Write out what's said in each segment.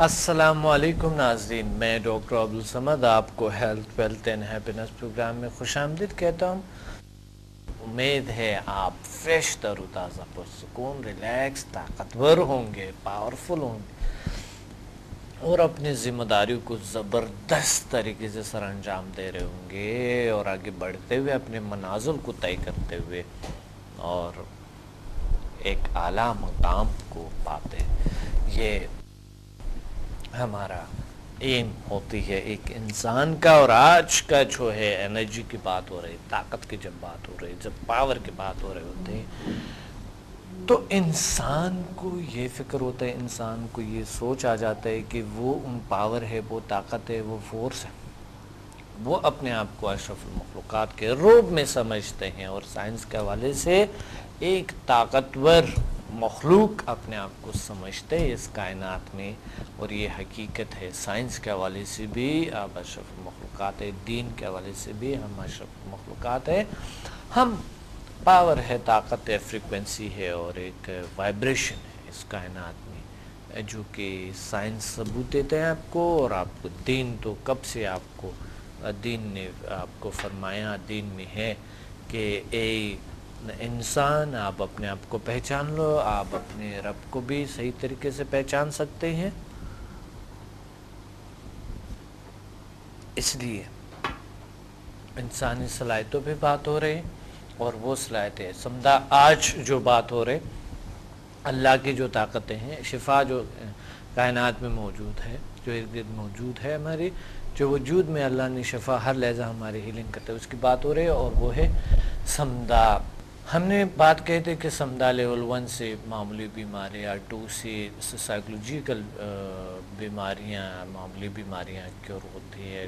السلام علیکم ناظرین، میں ڈاکٹر عبدالصمد آپ کو health wealth and happiness programme میں خوش آمدید کہتا ہوں۔ امید ہے آپ فریش، تر و تازہ، پرسکون، ریلیکس، طاقتور ہوں گے، پاورفل ہوں گے اور اپنی ذمہ داریوں کو زبردست طریقے سے سر انجام دے رہے ہوں گے اور آگے بڑھتے ہوئے اپنے منازل کو طے کرتے ہوئے اور ایک اعلیٰ مقام کو پاتے۔ یہ ہمارا ایم ہوتی ہے ایک انسان کا۔ اور آج کا جو ہے انرجی کی بات ہو رہی، طاقت کی جب بات ہو رہی، جب پاور کی بات ہو رہی ہوتے ہیں تو انسان کو یہ فکر ہوتا ہے، انسان کو یہ سوچ آ جاتا ہے کہ وہ پاور ہے، وہ طاقت ہے، وہ فورس ہے، وہ اپنے آپ کو اشرف المخلوقات کے روپ میں سمجھتے ہیں اور سائنس کے حوالے سے ایک طاقتور مخلوق اپنے آپ کو سمجھتے ہیں اس کائنات میں، اور یہ حقیقت ہے۔ سائنس کے حوالے سے بھی آپ اشرف المخلوقات ہے، دین کے حوالے سے بھی ہم اشرف المخلوقات ہے۔ ہم پاور ہے، طاقت ہے، فریکوینسی ہے اور ایک وائبریشن ہے اس کائنات میں، جو کہ سائنس ثبوت دیتے ہیں آپ کو، اور آپ کو دین تو کب سے آپ کو دین نے آپ کو فرمایا، دین میں ہے کہ اے انسان، آپ اپنے آپ کو پہچان لو، آپ اپنے رب کو بھی صحیح طریقے سے پہچان سکتے ہیں۔ اس لیے انسانی صلاحیتوں پہ بات ہو رہی اور وہ صلاحیتیں سمدہ آج جو بات ہو رہے، اللہ کی جو طاقتیں ہیں، شفا جو کائنات میں موجود ہے، جو ارد گرد موجود ہے، ہماری جو وجود میں اللہ نے شفا ہر لہجہ ہماری ہیلنگ کرتے ہیں، اس کی بات ہو رہی ہے، اور وہ ہے سمدہ۔ ہم نے بات کہی تھی کہ سمدہ لیول 1 سے معمولی بیماریاں، 2 سے سائیکولوجیکل بیماریاں، معمولی بیماریاں کیور ہوتی ہے،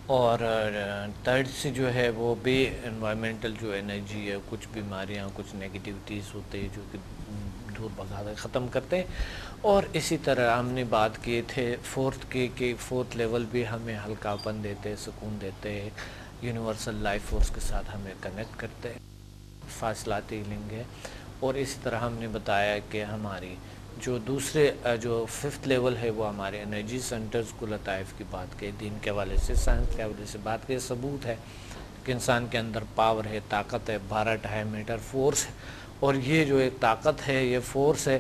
اور 3rd سے جو ہے وہ بھی انوائرمنٹل جو انرجی ہے، کچھ بیماریاں، کچھ نیگیٹیوٹیز ہوتے ہیں جو کہ دور بھگا ختم کرتے ہیں، اور اسی طرح ہم نے بات کیے تھے 4th کے کہ 4th لیول بھی ہمیں ہلکا پن دیتے، سکون دیتے، یونیورسل لائف فورس کے ساتھ ہمیں کنیکٹ کرتے، فاصلاتی ہیلنگ ہے۔ اور اسی طرح ہم نے بتایا کہ ہماری جو دوسرے جو 5th لیول ہے وہ ہمارے انرجی سینٹرز کو لطائف کی بات کی، دین کے حوالے سے، سائنس کے حوالے سے بات کی، ثبوت ہے کہ انسان کے اندر پاور ہے، طاقت ہے، 12 ہے، میٹر فورس ہے، اور یہ جو ایک طاقت ہے، یہ فورس ہے،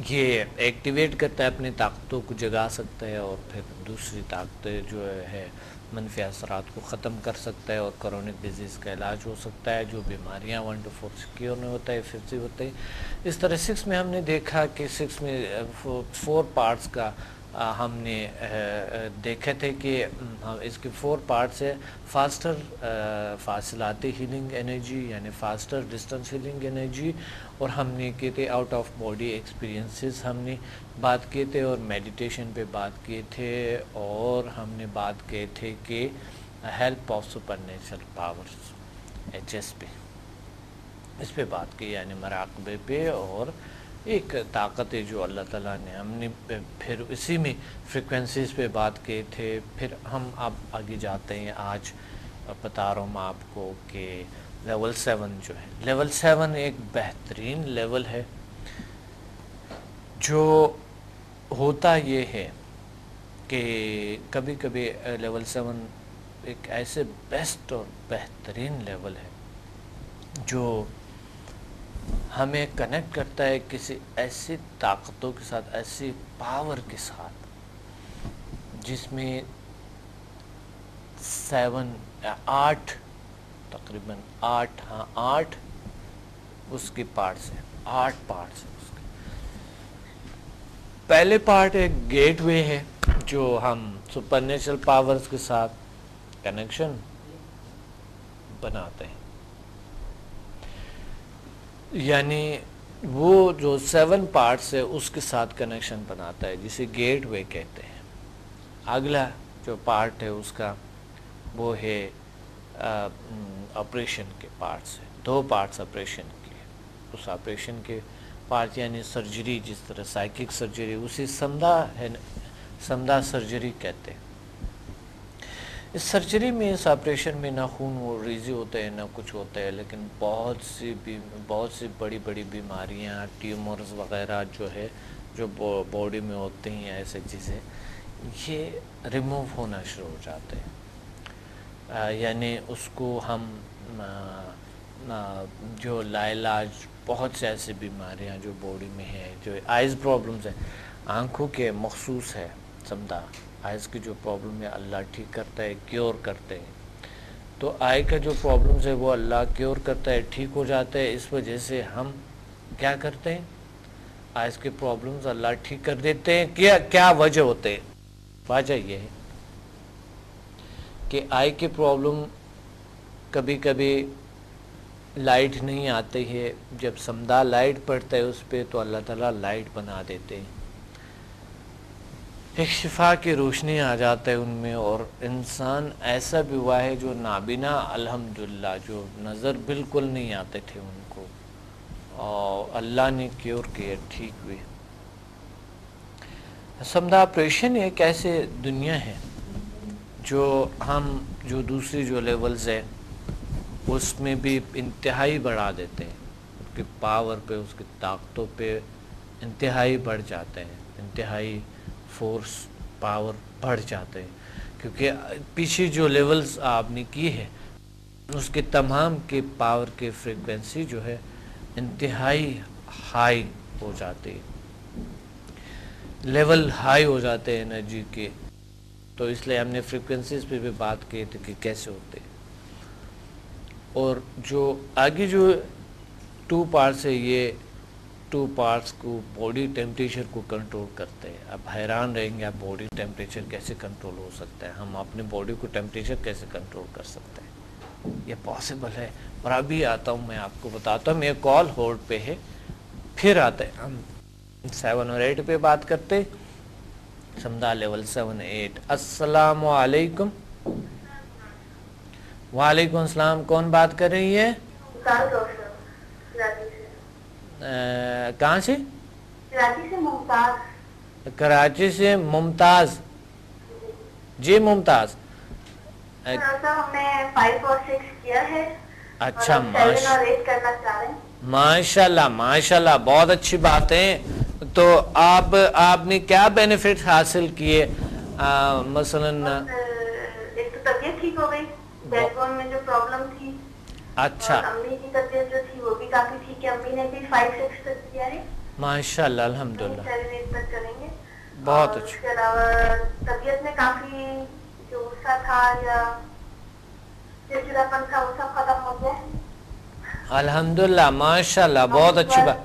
یہ ایکٹیویٹ کرتا ہے، اپنی طاقتوں کو جگا سکتا ہے اور پھر دوسری طاقتیں جو ہے منفی اثرات کو ختم کر سکتا ہے، اور کرونک ڈیزیز کا علاج ہو سکتا ہے، جو بیماریاں 1 to 4 سے کیور نہیں ہوتا ہے، 5 سے ہوتے ہیں۔ اس طرح 6 میں ہم نے دیکھا کہ 6 میں 4 پارٹس کا ہم نے دیکھے تھے کہ اس کے 4 پارٹس ہے: فاسٹر فاصلاتی ہیلنگ انرجی، یعنی فاسٹر ڈسٹنس ہیلنگ انرجی، اور ہم نے کیے تھے آؤٹ آف باڈی ایکسپیرینسز، ہم نے بات کیے تھے، اور میڈیٹیشن پہ بات کیے تھے، اور ہم نے بات کیے تھے کہ help of super natural powers, HS پہ، اس پہ بات کی، یعنی مراقبے پہ، اور ایک طاقت ہے جو اللہ تعالیٰ نے، ہم نے پھر اسی میں فریکوینسیز پہ بات کیے تھے۔ پھر ہم اب آگے جاتے ہیں، آج بتا رہا ہوں میں آپ کو کہ لیول 7 جو ہے، لیول 7 ایک بہترین لیول ہے، جو ہوتا یہ ہے کہ کبھی کبھی لیول 7 ایک ایسے بیسٹ اور بہترین لیول ہے جو ہمیں کنیکٹ کرتا ہے کسی ایسی طاقتوں کے ساتھ، ایسی پاور کے ساتھ، جس میں 8 تقریباً 8 اس کے پارٹس ہیں، 8 پارٹس ہیں اس کے۔ پہلے پارٹ ایک گیٹ وے ہے جو ہم سپر نیچرل پاورز کے ساتھ کنیکشن بناتے ہیں، یعنی وہ جو 7 پارٹس ہے اس کے ساتھ کنیکشن بناتا ہے، جسے گیٹ وے کہتے ہیں۔ اگلا جو پارٹ ہے اس کا وہ ہے آپریشن کے پارٹس ہیں، 2 پارٹس آپریشن کے، اس آپریشن کے پارٹ یعنی سرجری، جس طرح سائیکک سرجری، اسے سمدہ سرجری کہتے ہیں۔ اس سرجری میں، اس آپریشن میں نہ خون و ریزی ہوتا ہے، نہ کچھ ہوتا ہے، لیکن بہت سی بڑی بڑی بیماریاں، ٹیومرز وغیرہ جو ہے جو باڈی میں ہوتے ہیں ایسے چیزیں یہ ریموو ہونا شروع ہو جاتے ہیں. یعنی اس کو ہم جو لاعلاج بہت سے ایسی بیماریاں جو باڈی میں ہیں, جو آئز پرابلمز ہیں, آنکھوں کے مخصوص ہے سمجھا, آئز کی جو پرابلم ہے اللہ ٹھیک کرتا ہے, کیور کرتے ہیں. تو آئی کا جو پرابلمز ہے وہ اللہ کیور کرتا ہے, ٹھیک ہو جاتا ہے. اس وجہ سے ہم کیا کرتے ہیں, آئز کے پرابلمز اللہ ٹھیک کر دیتے ہیں. کیا وجہ ہوتے ہیں؟ وجہ یہ ہے کہ آئی کی پرابلم کبھی کبھی لائٹ نہیں آتی ہے, جب سمدھا لائٹ پڑتا ہے اس پہ تو اللہ تعالیٰ لائٹ بنا دیتے ہیں, ایک شفا کی روشنی آ جاتا ہے ان میں. اور انسان ایسا بھی ہوا ہے جو نابینا الحمدللہ, جو نظر بالکل نہیں آتے تھے ان کو, اور اللہ نے کیور کیا, ٹھیک ہوئے. سمدھا آپریشن ایک ایسے دنیا ہے جو دوسری جو لیولز ہے اس میں بھی انتہائی بڑھا دیتے ہیں, اس کی پاور پہ, اس کی طاقتوں پہ انتہائی بڑھ جاتے ہیں, انتہائی فورس پاور بڑھ جاتے ہیں, کیونکہ پیچھے جو لیولز آپ نے کی ہے اس کے تمام کے پاور کے فریکوینسی جو ہے انتہائی ہائی ہو جاتی ہے, لیول ہائی ہو جاتے ہیں انرجی کے. تو اس لیے ہم نے فریکوینسیز پہ بھی بات کی تھی کہ کیسے ہوتے ہیں. اور جو آگے جو 2 پارٹس ہے, یہ 2 پارٹس کو باڈی ٹیمپریچر کو کنٹرول کرتے ہیں. اب حیران رہیں گے آپ باڈی ٹیمپریچر کیسے کنٹرول ہو سکتا ہے, ہم اپنے باڈی کو ٹیمپریچر کیسے کنٹرول کر سکتے ہیں, یہ پاسبل ہے. اور ابھی آتا ہوں میں آپ کو بتاتا ہوں, میرے کال ہولڈ پہ ہے, پھر آتے ہیں ہم 7 اور 8 پہ بات کرتے. سمدھا لیول 7 8. السلام علیکم. وعلیکم السلام, کون بات کر رہی ہے؟ کہاں سے؟ کراچی سے ممتاز. جی ممتاز. اچھا, ماشاء اللہ ماشاء اللہ, بہت اچھی بات ہے. تو آپ نے کیا بینیفٹ حاصل کیے مثلاً؟ ایک تو طبیعت ٹھیک ہو گئی, بیک بون میں جو پرابلم تھی. اچھا. امی کی طبیعت جو تھی وہ بھی کافی ٹھیک ہے, امی نے بھی 5-6 تک کیا ہے. ماشاء اللہ الحمدللہ, 7-8 تک کریں گے. بہت اچھا. اس کے علاوہ طبیعت میں کافی جو غصہ تھا یا چڑچڑاپن تھا وہ سب ختم ہو گیا. الحمدللہ ماشاء اللہ, بہت اچھی بات.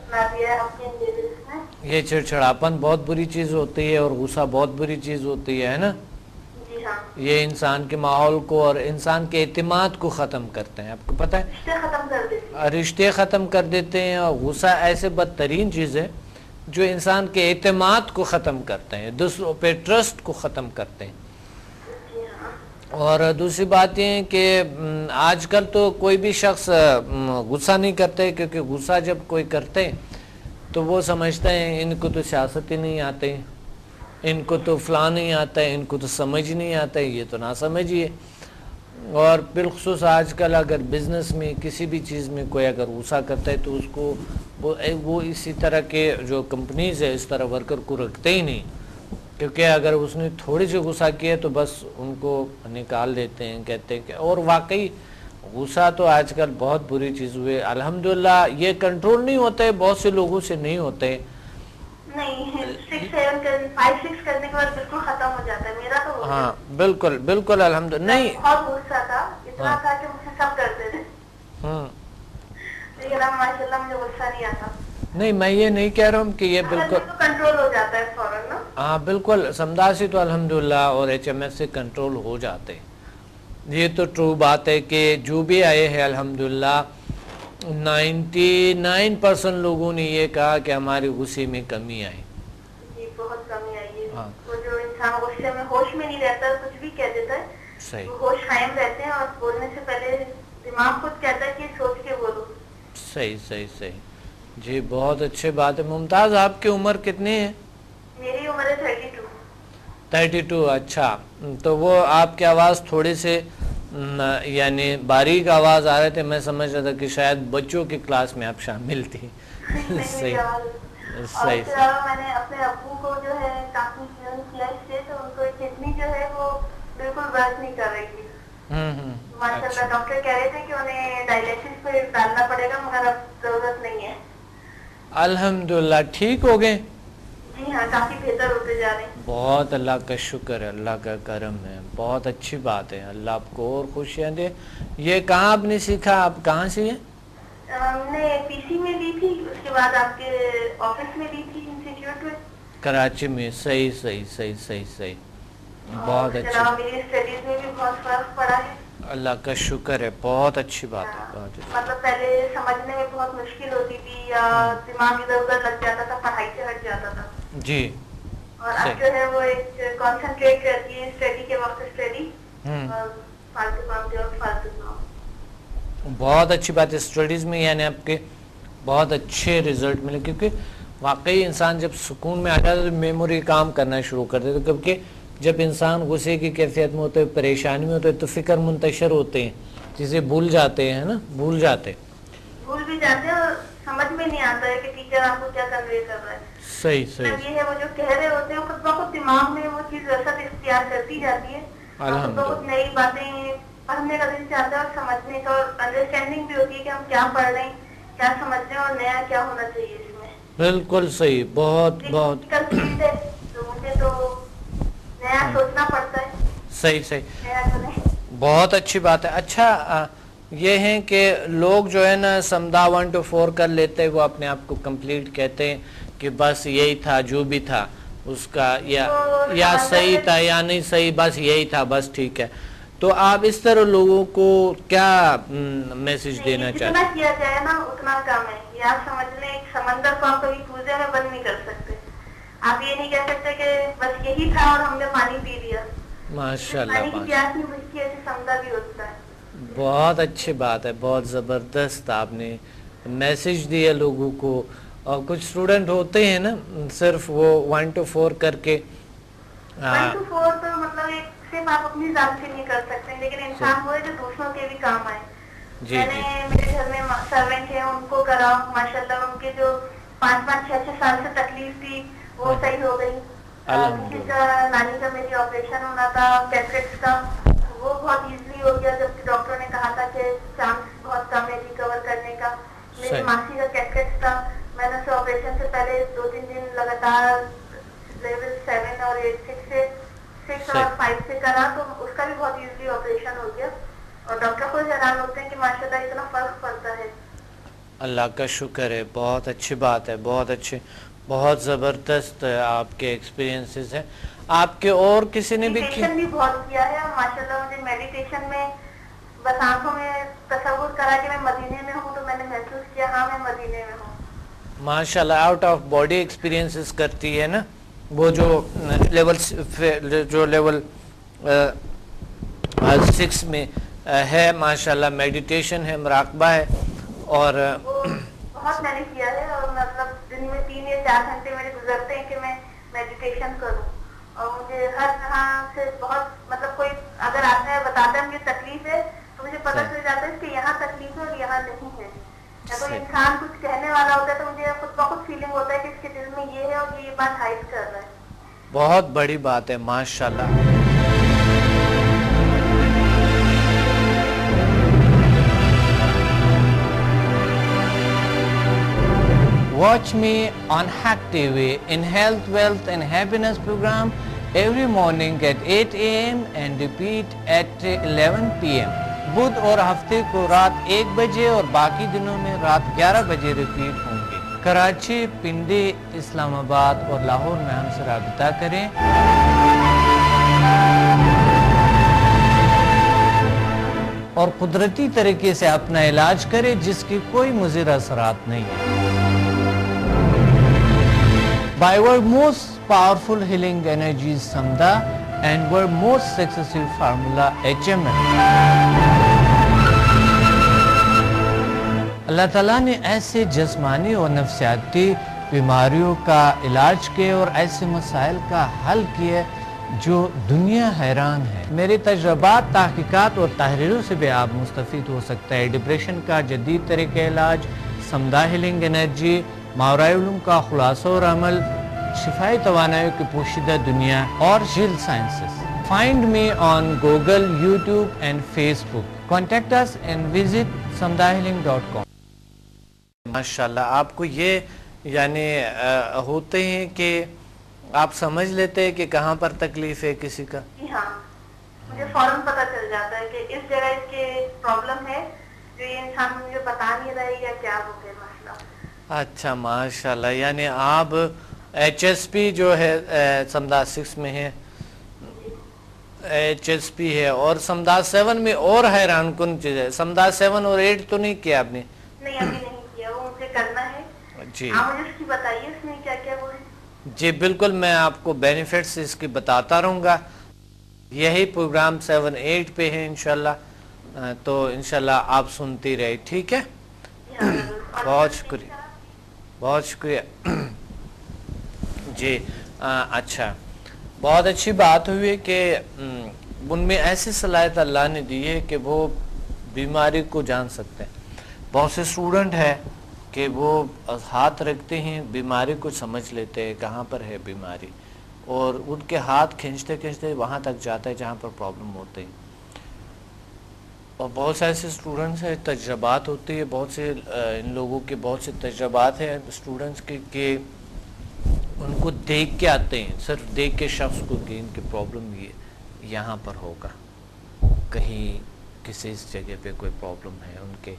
یہ چڑچڑاپن بہت بری چیز ہوتی ہے اور غصہ بہت بری چیز ہوتی ہے نا. یہ انسان کے ماحول کو اور انسان کے اعتماد کو ختم کرتے ہیں, آپ کو پتہ ہے, رشتے ختم کر دیتے ہیں. اور غصہ ایسے بدترین چیز ہے جو انسان کے اعتماد کو ختم کرتے ہیں, دوسروں پہ ٹرسٹ کو ختم کرتے ہیں. اور دوسری بات یہ ہے کہ آج کل تو کوئی بھی شخص غصہ نہیں کرتے, کیونکہ غصہ جب کوئی کرتے تو وہ سمجھتے ہیں ان کو تو سیاست ہی نہیں آتے, ان کو تو فلاں نہیں آتا ہے, ان کو تو سمجھ نہیں آتا ہے, یہ تو نہ سمجھیے. اور بالخصوص آج کل اگر بزنس میں کسی بھی چیز میں کوئی اگر غصہ کرتا ہے تو اس کو وہ اسی طرح کے جو کمپنیز ہے اس طرح ورکر کو رکھتے ہی نہیں, کیونکہ اگر اس نے تھوڑی سی غصہ کیا تو بس ان کو نکال دیتے ہیں, کہتے ہیں کہ. اور واقعی غصہ تو آج کل بہت بری چیز ہوئی. الحمدللہ یہ کنٹرول نہیں ہوتا ہے, بہت سے لوگوں سے نہیں ہوتے. نہیں 5-6 کرنے کے بعد بالکل ختم ہو جاتا ہے میرا تو. ہاں بالکل بالکل الحمدللہ. نہیں بہت غصہ تھا, اتنا تھا کہ مجھے سب کرتے تھے, لیکن اب ماشاءاللہ مجھے غصہ نہیں آتا. نہیں میں یہ نہیں کہہ رہا ہوں کہ یہ بالکل کنٹرول ہو جاتا ہے فوراً نا. ہاں بالکل, سمدھا سے تو الحمدللہ اور HMS سے کنٹرول ہو جاتے. یہ تو ٹرو بات ہے کہ جو بھی آئے ہیں الحمدللہ 99% لوگوں نے یہ کہا کہ ہماری غصے میں کمی آئی. جی بہت کمی آئی ہے. وہ جو انسان غصے میں ہوش میں نہیں رہتا, کچھ بھی کہہ دیتا ہے, صحیح, ہوش قائم رہتے ہیں اور بولنے سے پہلے دماغ خود کہتا ہے کہ سوچ کے بولو. صحیح صحیح صحیح. جی بہت اچھی بات ہے. ممتاز آپ کی عمر کتنی ہے؟ میری عمر ہے 32. اچھا, تو وہ آپ کی آواز تھوڑی سے یعنی باریک آواز آ رہے تھے, میں سمجھ رہا تھا کہ شاید بچوں کی کلاس میں آپ شامل تھی. صحیح اور صحیح اس کے علاوہ میں نے اپنے ابو کو جو ہے کافی کیا اس سے، تو ان کو کڈنی جو ہے وہ بالکل ورک نہیں کر رہی تھی. ماشاء اللہ ڈاکٹر کہہ رہے تھے کہ انہیں ڈائلیسس پہ ڈالنا پڑے گا، مگر اب ضرورت نہیں ہے. الحمدللہ ٹھیک ہو گئے؟ جی ہاں، کافی بہتر ہوتے جا رہے ہیں. بہت اللہ کا شکر ہے، اللہ کا کرم ہے، بہت اچھی بات ہے. اللہ آپ کو اور خوشیاں دے. یہ کہاں آپ نے سیکھا؟ آپ کہاں سے ہیں؟ ہم نے پی سی میں لی تھی، اس کے بعد آپ کے آفس میں لی تھی انسٹیٹیوٹ میں. کراچی میں. صحیح صحیح صحیح صحیح صحیح. بہت اس کے اچھی. علاوہ میری اسٹڈیز میں بھی بہت فرق پڑا ہے. اللہ کا شکر ہے، بہت اچھی بات ہے. بہت اچھی. مطلب پہلے سمجھنے میں بہت مشکل ہوتی تھی، یا دماغ ادھر ادھر لگ جاتا تھا، پڑھائی سے ہٹ جاتا تھا. جی. اور اب جو ہے وہ ایک کانسنٹریٹ کرتی ہے اسٹڈی کے وقت، اسٹڈی اور فالتو کام کے وقت فالتو کام. بہت اچھی بات ہے. اسٹڈیز میں یعنی آپ کے بہت اچھے رزلٹ ملے، کیونکہ واقعی انسان جب سکون میں آ جاتا ہے تو میموری کام کرنا شروع کر دیتا ہے. کیونکہ جب انسان غصے کی کیفیت میں ہوتے ہے، پریشانی میں ہوتے ہے، تو فکر منتشر ہوتے ہیں، چیزیں بھول جاتے ہیں نا، بھول بھی جاتے ہیں اور سمجھ میں نہیں آتا ہے کہ ٹیچر آپ کو کیا کنوے کر رہا ہے. صحیح صحیح. یہ ہے وہ جو کہہ رہے ہوتے ہیں خود بخود دماغ میں وہ چیز ویسا اختیار کرتی جاتی ہے. خود بخود نئی باتیں پڑھنے کا دل چاہتا ہے، اور سمجھنے کا اور انڈرسٹینڈنگ بھی ہوتی ہے کہ ہم کیا پڑھ رہے ہیں، کیا سمجھ رہے ہیں، اور نیا کیا ہونا چاہیے اس میں. بالکل صحیح. بہت بہت فیلڈ ہے تو مجھے تو نیا سوچنا پڑتا ہے. صحیح صحیح. نیا جو نہیں. بہت اچھی بات ہے. اچھا یہ ہے کہ لوگ جو ہے نا سمدھا 1 to 4 کر لیتے، وہ اپنے آپ کو کمپلیٹ کہتے ہیں کہ بس یہی تھا جو بھی تھا اس کا، یا صحیح تھا یا نہیں صحیح، بس یہی تھا، بس ٹھیک ہے. تو آپ اس طرح لوگوں کو کیا میسج دینا چاہتے ہیں؟ جتنا کیا جائے نا اتنا کم ہے. یہ آپ سمجھ لیں ایک سمندر کو آپ کبھی کوزے میں بند نہیں کر سکتے. آپ یہ نہیں کہہ سکتے کہ بس یہی تھا اور ہم نے پانی پی لیا. ماشاءاللہ. پانی کی پیاس نہیں بجھتی، ایسے سمندر بھی ہوتا ہے. بہت اچھی بات ہے، بہت زبردست آپ نے میسج دیا لوگوں کو. اور کچھ اسٹوڈنٹ ہوتے ہیں نا صرف وہ 1 to 4 کر کے 1 to 4 تو مطلب ایک صرف آپ اپنی ذات سے نہیں کر سکتے، لیکن انسان وہ ہے جو دوسروں کے بھی کام آئے. میں نے میرے گھر میں سرونٹ ہیں ان کو کرا، ماشاءاللہ ان کے جو 5-6 سال سے تکلیف تھی وہ صحیح ہو گئی. کسی کا نانی کا میری آپریشن ہونا تھا کیٹریکٹس کا، وہ بہت ایزلی ہو گیا، جبکہ ڈاکٹر نے کہا تھا کہ چانس بہت کم ہے ریکور کرنے کا. میری ماسی کا کیٹریکٹس تھا، میں نے اسے آپریشن سے پہلے 2-3 دن لگاتار لیول 7 اور 8 6 اور 5 سے کرا، تو اس کا بھی بہت ایزلی آپریشن ہو گیا. اور ڈاکٹر کو حیران ہوتے ہیں کہ ماشاءاللہ اتنا فرق پڑتا ہے. اللہ کا شکر ہے. بہت اچھی بات ہے، بہت اچھے، بہت زبردست آپ کے ایکسپیرینسز ہیں. آپ کے اور کسی نے بھی میڈیٹیشن بھی بہت کیا ہے، اور ماشاءاللہ مجھے میڈیٹیشن میں بس آنکھوں میں تصور کرا کہ میں مدینے میں ہوں، تو میں نے محسوس کیا ہاں میں مدینے میں ہوں. ماشاءاللہ آؤٹ آف باڈی ایکسپیرینسز کرتی ہے نا، وہ جو لیول 6 میں ہے ماشاءاللہ، میڈیٹیشن ہے، مراقبہ ہے. اور بہت میں نے کیا ہے، اور مطلب دن میں 3 یا 4 گھنٹے میرے گزرتے ہیں کہ میں میڈیٹیشن کروں. اور مجھے ہر طرح سے بہت مطلب کوئی اگر آتا ہے بتاتا ہے مجھے تکلیف ہے تو مجھے پتہ چل جاتا ہے کہ یہاں تکلیف ہے اور یہاں نہیں ہے. یا کوئی انسان کچھ کہنے والا ہوتا ہے تو مجھے خود بخود فیلنگ ہوتا ہے کہ اس کے دل میں یہ ہے اور یہ بات ہائڈ کر رہا ہے. بہت بڑی بات ہے ماشاءاللہ. Watch me on Hack TV in Health, Wealth and Happiness program every morning at 8 a.m. and repeat at 11 p.m. بدھ اور ہفتے کو رات 1 بجے اور باقی دنوں میں رات 11 بجے ریپیٹ ہوں گے. کراچی، پنڈی، اسلام آباد اور لاہور میں ہم سے رابطہ کریں. اور قدرتی طریقے سے اپنا علاج کریں جس کی کوئی مضر اثرات نہیں ہیں. By our most powerful healing energies Samdha and our most successful formula HMN. اللہ تعالیٰ نے ایسے جسمانی اور نفسیاتی بیماریوں کا علاج کیا اور ایسے مسائل کا حل کیا جو دنیا حیران ہے. میرے تجربات، تحقیقات اور تحریروں سے بھی آپ مستفید ہو سکتا ہے. ڈپریشن کا جدید طریقہ علاج، سمدھا ہیلنگ انرجی، ماورائے علوم کا خلاصہ اور عمل، شفائی توانائی کی پوشیدہ دنیا اور جیل sciences. Find me on Google, YouTube and Facebook. Contact us and visit samdahealing.com. ماشاءاللہ آپ کو یہ یعنی ہوتے ہیں کہ آپ سمجھ لیتے ہیں کہ کہاں پر تکلیف ہے کسی کا؟ جی ہاں، مجھے فوراً پتہ چل جاتا ہے کہ اس جگہ اس کے پرابلم ہے جو یہ انسان مجھے بتا نہیں رہا ہے یا کیا ہو گیا مسئلہ. اچھا ماشاءاللہ، یعنی آپ ایچ ایس پی جو ہے سمداد 6 میں ہے، ایچ ایس پی ہے، اور سمداد 7 میں اور حیران کن چیز ہے. سمداد 7 اور 8 تو نہیں کیا آپ نے؟ نہیں ابھی نہیں کیا، وہ مجھے کرنا ہے. جی آپ مجھے اس کی بتائیے اس میں کیا کیا وہ ہے. جی بالکل، میں آپ کو بینیفٹس اس کی بتاتا رہوں گا. یہی پروگرام 7-8 پہ ہے انشاءاللہ، تو انشاءاللہ آپ سنتی رہے، ٹھیک ہے؟ بہت شکریہ، بہت شکریہ. جی اچھا، بہت اچھی بات ہوئی کہ ان میں ایسی صلاحیت اللہ نے دی ہے کہ وہ بیماری کو جان سکتے ہیں. بہت سے اسٹوڈنٹ ہیں کہ وہ ہاتھ رکھتے ہیں، بیماری کو سمجھ لیتے ہیں کہاں پر ہے بیماری، اور ان کے ہاتھ کھینچتے کھینچتے وہاں تک جاتا ہے جہاں پر پرابلم ہوتے ہیں. اور بہت سے ایسے اسٹوڈنٹس ہیں، تجربات ہوتی ہے، بہت سے ان لوگوں کے بہت سے تجربات ہیں اسٹوڈنٹس کے کہ ان کو دیکھ کے آتے ہیں، صرف دیکھ کے شخص کو کہ ان کی پرابلم یہ یہاں پر ہوگا، کہیں کسی اس جگہ پہ کوئی پرابلم ہے ان کے،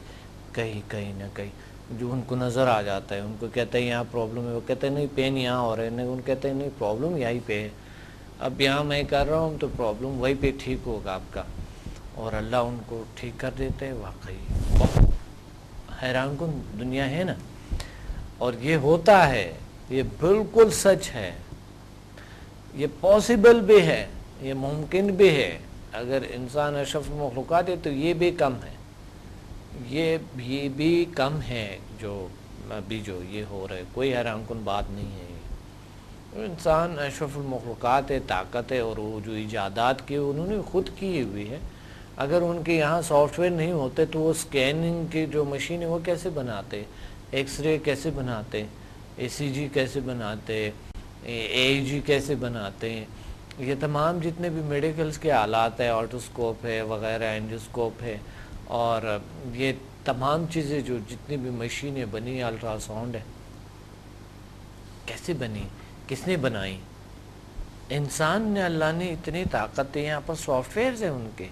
کہیں نہ کہیں جو ان کو نظر آ جاتا ہے. ان کو کہتے ہیں یہاں پرابلم ہے، وہ کہتے ہیں نہیں پین یہاں ہو رہا ہے، ان کہتے ہیں نہیں پرابلم یہیں پہ ہے، اب یہاں میں کر رہا ہوں تو پرابلم وہیں پہ ٹھیک ہوگا آپ کا، اور اللہ ان کو ٹھیک کر دیتے ہیں. واقعی بہت حیران کن دنیا ہے نا، اور یہ ہوتا ہے، یہ بالکل سچ ہے، یہ پاسبل بھی ہے، یہ ممکن بھی ہے. اگر انسان اشرف المخلوقات ہے تو یہ بھی کم ہے، یہ بھی کم ہے جو ابھی جو یہ ہو رہا ہے. کوئی حیران کن بات نہیں ہے. انسان اشرف المخلوقات ہے، طاقت ہے، اور وہ جو ایجادات کی انہوں نے خود کی ہوئی ہے. اگر ان کے یہاں سافٹ ویئر نہیں ہوتے تو وہ سکیننگ کی جو مشین ہے وہ کیسے بناتے، ایکس رے کیسے بناتے، اے سی جی کیسے بناتے، اے جی کیسے بناتے. یہ تمام جتنے بھی میڈیکلز کے آلات ہیں، آٹوسکوپ ہے وغیرہ، اینڈوسکوپ ہے، اور یہ تمام چیزیں جو جتنی بھی مشینیں بنی، الٹرا ساؤنڈ ہے، کیسے بنی، کس نے بنائی؟ انسان نے، اللہ نے اتنی طاقت ہے. یہاں پر سافٹ ویئرز ہیں ان کے،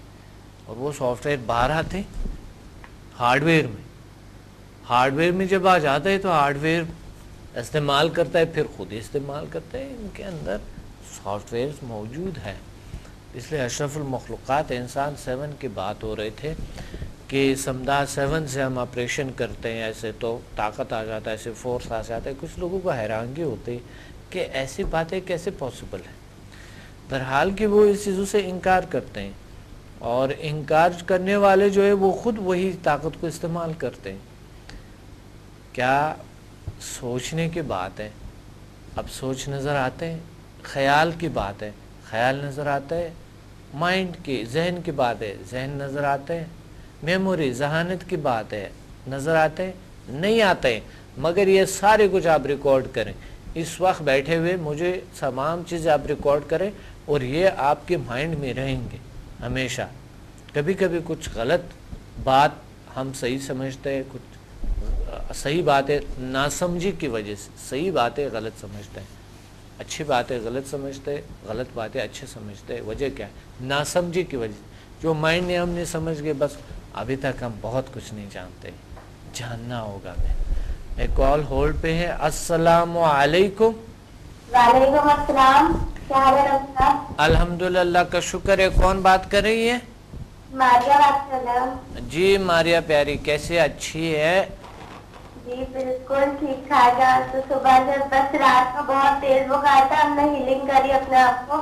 اور وہ سافٹ ویئر باہر آتے ہارڈ ویئر میں. ہارڈ ویئر میں جب آ جاتا ہے تو ہارڈ ویئر استعمال کرتا ہے، پھر خود ہی استعمال کرتا ہے. ان کے اندر سافٹ ویئرز موجود ہے. اس لیے اشرف المخلوقات انسان 7 کی بات ہو رہے تھے کہ سمداد 7 سے ہم آپریشن کرتے ہیں، ایسے تو طاقت آ جاتا ہے، ایسے فورس آ جاتا ہے. کچھ لوگوں کو حیرانگی ہوتی کہ ایسی باتیں کیسے پاسبل ہیں، بہرحال کہ وہ اس چیزوں سے انکار کرتے ہیں، اور انکار کرنے والے جو ہے وہ خود وہی طاقت کو استعمال کرتے ہیں. کیا سوچنے کی بات ہے. اب سوچ نظر آتے ہیں، خیال کی بات ہے، خیال نظر آتا ہے، مائنڈ کی، ذہن کی بات ہے، ذہن نظر آتے ہیں، میموری، ذہانت کی بات ہے، نظر آتے ہیں، نہیں آتے ہیں. مگر یہ سارے کچھ آپ ریکارڈ کریں. اس وقت بیٹھے ہوئے مجھے تمام چیزیں آپ ریکارڈ کریں، اور یہ آپ کے مائنڈ میں رہیں گے ہمیشہ. کبھی کبھی کچھ غلط بات ہم صحیح سمجھتے ہیں، کچھ صحیح باتیں ناسمجھی کی وجہ سے صحیح باتیں غلط سمجھتے ہیں، اچھی باتیں غلط سمجھتے ہیں، غلط باتیں اچھے سمجھتے ہیں. وجہ کیا ہے؟ ناسمجھی کی وجہ سے. جو مائنڈ نے ہم نے سمجھ گئے، بس ابھی تک ہم بہت کچھ نہیں جانتے، جاننا ہوگا. ایک کال ہولڈ پہ ہے. السلام علیکم. وعلیکم السلام. کیا حال ہے ڈاکٹر صاحب؟ الحمدللہ، اللہ کا شکر ہے. کون بات کر رہی ہے؟ ماریا بات کر رہا ہوں. جی ماریا پیاری، کیسے؟ اچھی ہے؟ جی بالکل ٹھیک ٹھاک ہے. تو صبح سے بس رات کو بہت تیز بخار تھا، ہم نے ہیلنگ کری اپنے آپ کو،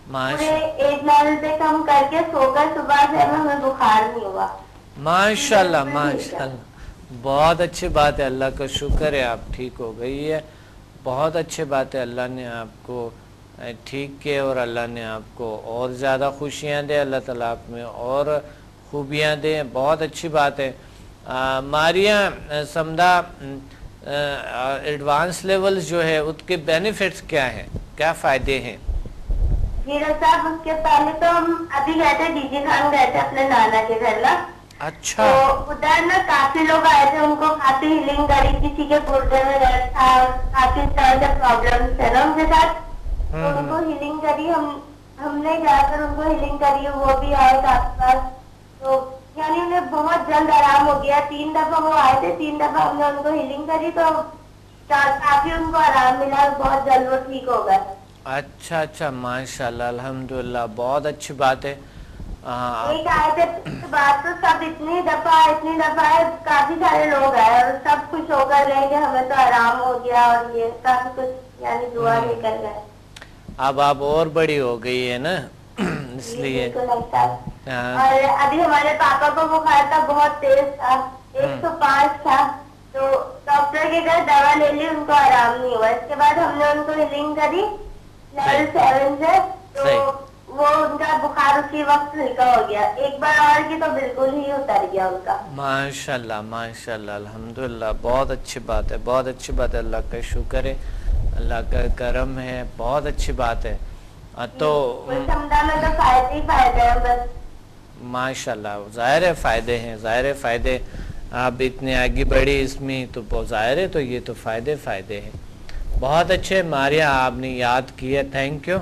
پورے 1 لیول پہ کم کر کے سو کر صبح سے ہمیں بخار نہیں ہوا. ماشاءاللہ ماشاءاللہ، بہت اچھی بات ہے. اللہ کا شکر ہے آپ ٹھیک ہو گئی ہے. بہت اچھی بات ہے، اللہ نے آپ کو ٹھیک کیا، اور اللہ نے آپ کو اور زیادہ خوشیاں دے، اللہ تعالیٰ آپ میں اور خوبیاں دے. بہت اچھی بات ہے. ماریا، سمدہ ایڈوانس لیول جو ہے اس کے بینیفٹس کیا ہیں, کیا فائدے ہیں؟ جی ڈاکٹر صاحب اس کے پہلے تو ہم ابھی گئے تھے ڈی جی خان گئے تھے اپنے نانا کے گھر نا. اچھا. تو ادھر نا کافی لوگ آئے تھے, ان کو کافی ہیلنگ کری, کسی کے گردے میں درد تھا, کافی طرح کے پرابلمس تھے نا ان کے ساتھ, تو ان کو ہیلنگ کری. ہم نے جا کر ان کو ہیلنگ کری, وہ بھی آئے آس پاس, تو یعنی انہیں بہت جلد آرام ہو گیا. 3 دفعہ وہ آئے تھے, 3 دفعہ ہم نے ان کو ہیلنگ کری تو کافی ان کو آرام ملا, بہت جلد وہ ٹھیک ہو گئے. اچھا اچھا, ماشاء اللہ, الحمدللہ, بہت اچھی بات ہے. ایک آئے تھے, اس کے بعد تو سب اتنی دفعہ کافی سارے لوگ آئے اور سب خوش ہو کر گئے کہ ہمیں تو آرام ہو گیا, اور یہ کافی کچھ یعنی دعا لے کر گئے. اب آپ اور بڑی ہو گئی ہے نا, اس لیے. اور ابھی ہمارے پاپا کو بخار تھا, بہت تیز تھا, 105 تھا, تو ڈاکٹر کے گھر دوا لے لی, ان کو آرام نہیں ہوا. اس کے بعد ہم نے ان کو ہیلنگ کری لیول 7 سے, تو وہ ان کا بخار اسی وقت ہلکا ہو گیا. ایک بار اور کی تو بالکل ہی اتر گیا ان کا. ماشاء اللہ ماشاء اللہ, الحمدللہ, بہت اچھی بات ہے, بہت اچھی بات ہے, اللہ کا شکر ہے, اللہ کا کرم ہے, بہت اچھی بات ہے. تو ماشاء اللہ, ظاہر ہے فائدے ہیں, ظاہر ہے فائدے, آپ اتنے آگے بڑھی اس میں تو بہت ظاہر ہے, تو یہ تو فائدے ہیں. بہت اچھے ماریا, آپ نے یاد کیا, تھینک یو,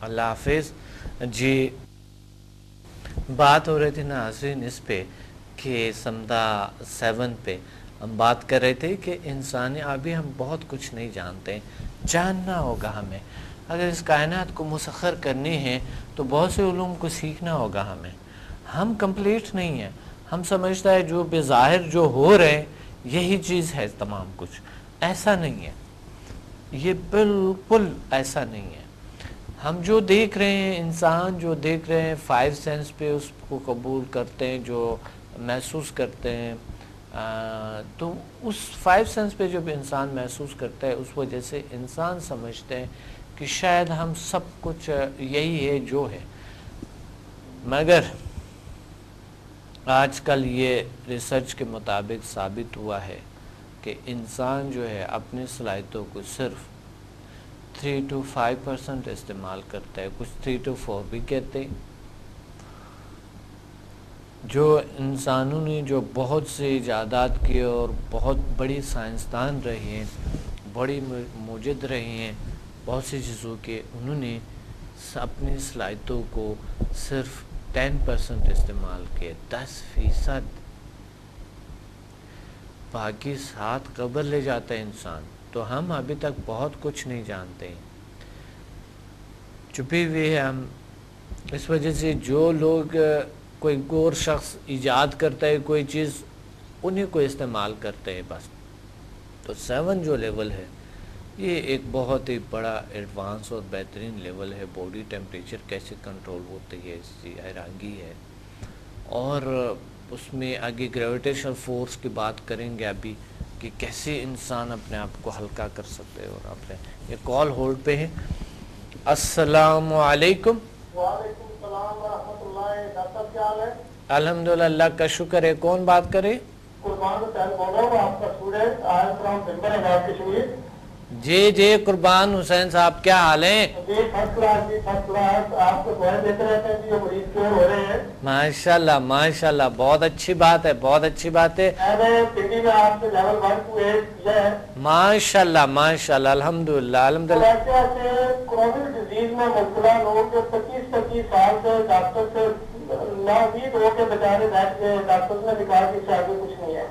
اللہ حافظ. جی بات ہو رہی تھی ناظرین اس پہ کہ سمدہ 7 پہ ہم بات کر رہے تھے کہ انسانی ابھی ہم بہت کچھ نہیں جانتے ہیں, جاننا ہوگا ہمیں. اگر اس کائنات کو مسخر کرنی ہے تو بہت سے علوم کو سیکھنا ہوگا ہمیں. ہم کمپلیٹ نہیں ہیں, ہم سمجھتا ہے جو بظاہر جو ہو رہے یہی چیز ہے تمام کچھ, ایسا نہیں ہے, یہ بالکل ایسا نہیں ہے. ہم جو دیکھ رہے ہیں, انسان جو دیکھ رہے ہیں 5 سینس پہ اس کو قبول کرتے ہیں, جو محسوس کرتے ہیں, تو اس 5 سینس پہ جب انسان محسوس کرتا ہے, اس وجہ سے انسان سمجھتے ہیں کہ شاید ہم سب کچھ یہی ہے جو ہے. مگر آج کل یہ ریسرچ کے مطابق ثابت ہوا ہے کہ انسان جو ہے اپنی صلاحیتوں کو صرف 3 to 5% استعمال کرتا ہے, کچھ 3 to 4 بھی کہتے ہیں. جو انسانوں نے جو بہت سے ایجادات کیے اور بہت بڑی سائنسدان رہے ہیں, بڑی موجد رہے ہیں بہت سی چیزوں کے, انہوں نے اپنی صلاحیتوں کو صرف 10% استعمال کیے, 10%. باقی 7 قبر لے جاتا ہے انسان. تو ہم ابھی تک بہت کچھ نہیں جانتے, چھپی ہوئی ہے ہم. اس وجہ سے جو لوگ کوئی اور شخص ایجاد کرتا ہے کوئی چیز, انہیں کو استعمال کرتے ہیں بس. تو 7 جو لیول ہے یہ ایک بہت ہی بڑا ایڈوانس اور بہترین لیول ہے. باڈی ٹیمپریچر کیسے کنٹرول ہوتی ہے, اس کی حیرانگی ہے. اور اس میں آگے گریویٹیشنل فورس کی بات کریں گے ابھی کہ کیسے انسان اپنے آپ کو ہلکا کر سکتے ہیں. اور آپ نے یہ کال ہولڈ پہ ہے. السلام علیکم. وعلیکم السلام ورحمۃ اللہ. ڈاکٹر کیا حال ہے؟ الحمدللہ, اللہ کا شکر ہے. کون بات کرے؟ قربان حسین بول رہا ہوں, آپ کا اسٹوڈنٹ آئے فرام ممبر ہے کشمیر. جی جی قربان حسین صاحب, کیا حال ہیں؟ جی فرسٹ کلاس, جی فرسٹ کلاس. آپ کو دعائیں دیتے رہتے ہیں, جو مریض کیور ہو رہے ہیں. ماشاءاللہ ماشاءاللہ, بہت اچھی بات ہے, بہت اچھی بات ہے. میں نے پنڈی میں آپ سے لیول 1 to 8 کیا ہے. ماشاءاللہ ماشاءاللہ, الحمدللہ الحمدللہ. ایسے ایسے کروزر ڈیزیز میں مبتلا لوگ 25 سال سے ڈاکٹر سے ناامید ہو کے بیچارے بیٹھ گئے, ڈاکٹر نے دکھا کہ شاید کچھ نہیں ہے.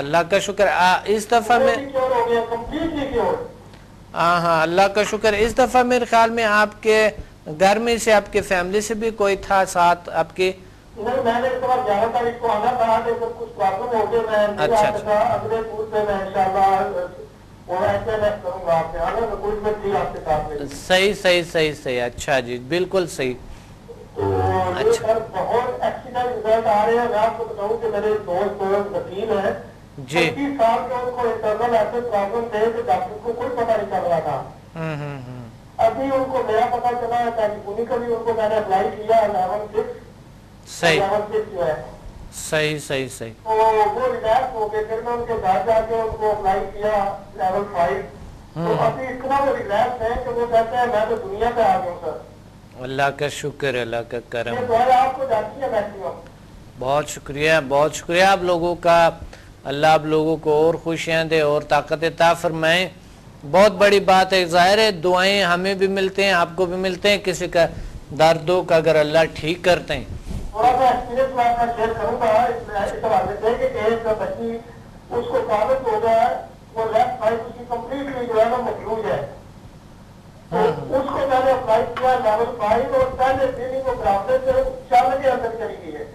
اللہ کا شکر. اس دفعہ میں کیور ہو گیا, کمپلیٹلی کیور. ہاں اللہ کا شکر. اس دفعہ میرے خیال میں آپ کے گھر میں سے, آپ کے فیملی سے بھی کوئی تھا ساتھ آپ کے؟ نہیں, میں نے اس بار 11 تاریخ کو آنا تھا, لیکن کچھ پرابلم ہو گیا, میں نہیں آ سکا. اگلے ٹور پہ میں انشاءاللہ کروں گا آپ سے, اگر کوئی میں تھی آپ کے ساتھ. صحیح. اچھا جی, بالکل صحیح. تو یہ سر بہت ایکسیڈنٹ رزلٹ آ رہے ہیں. میں آپ کو بتاؤں کہ میرے دوست وکیل ہیں, 25 سال کے ان کو انٹرنل ایسے پرابلم تھے کہ ڈاکٹر کو کوئی پتہ نہیں چل رہا تھا. ابھی ان کو میرا پتہ چلا ہے, ٹیلیفونیکلی ان کو میں نے اپلائی کیا 11/6 جو ہے. صحیح صحیح صحیح. تو وہ ریلیکس ہو گئے. پھر میں ان کے گھر جا کے ان کو اپلائی کیا لیول 5. تو ابھی اتنا وہ ریلیکس ہے کہ وہ کہتے ہیں میں تو دنیا پہ آ گیا ہوں سر. اللہ کا شکر ہے, اللہ کا کرم. یہ دعائیں آپ کو جاتی ہیں میکسیمم. بہت شکریہ, بہت شکریہ آپ لوگوں کا. اللہ آپ لوگوں کو اور خوشیاں دے اور طاقت عطا فرمائیں. بہت بڑی بات ہے. ظاہر ہے دعائیں ہمیں بھی ملتے ہیں, آپ کو بھی ملتے ہیں. کسی کا درد ہو کا اگر اللہ ٹھیک کرتے ہیں. تھوڑا سا ایکسپیرینس میں اپنا شیئر کروں گا اس حوالے سے کہ ایک بچی اس کو ثابت ہو جائے وہ لیفٹ سائڈ اس کی کمپلیٹلی جو ہے نا مفلوج ہے. تو اس کو میں نے اپلائی کیا لیول 5 اور پہلے دن ہی وہ گرافے سے چل کے اندر چلی گئی ہے.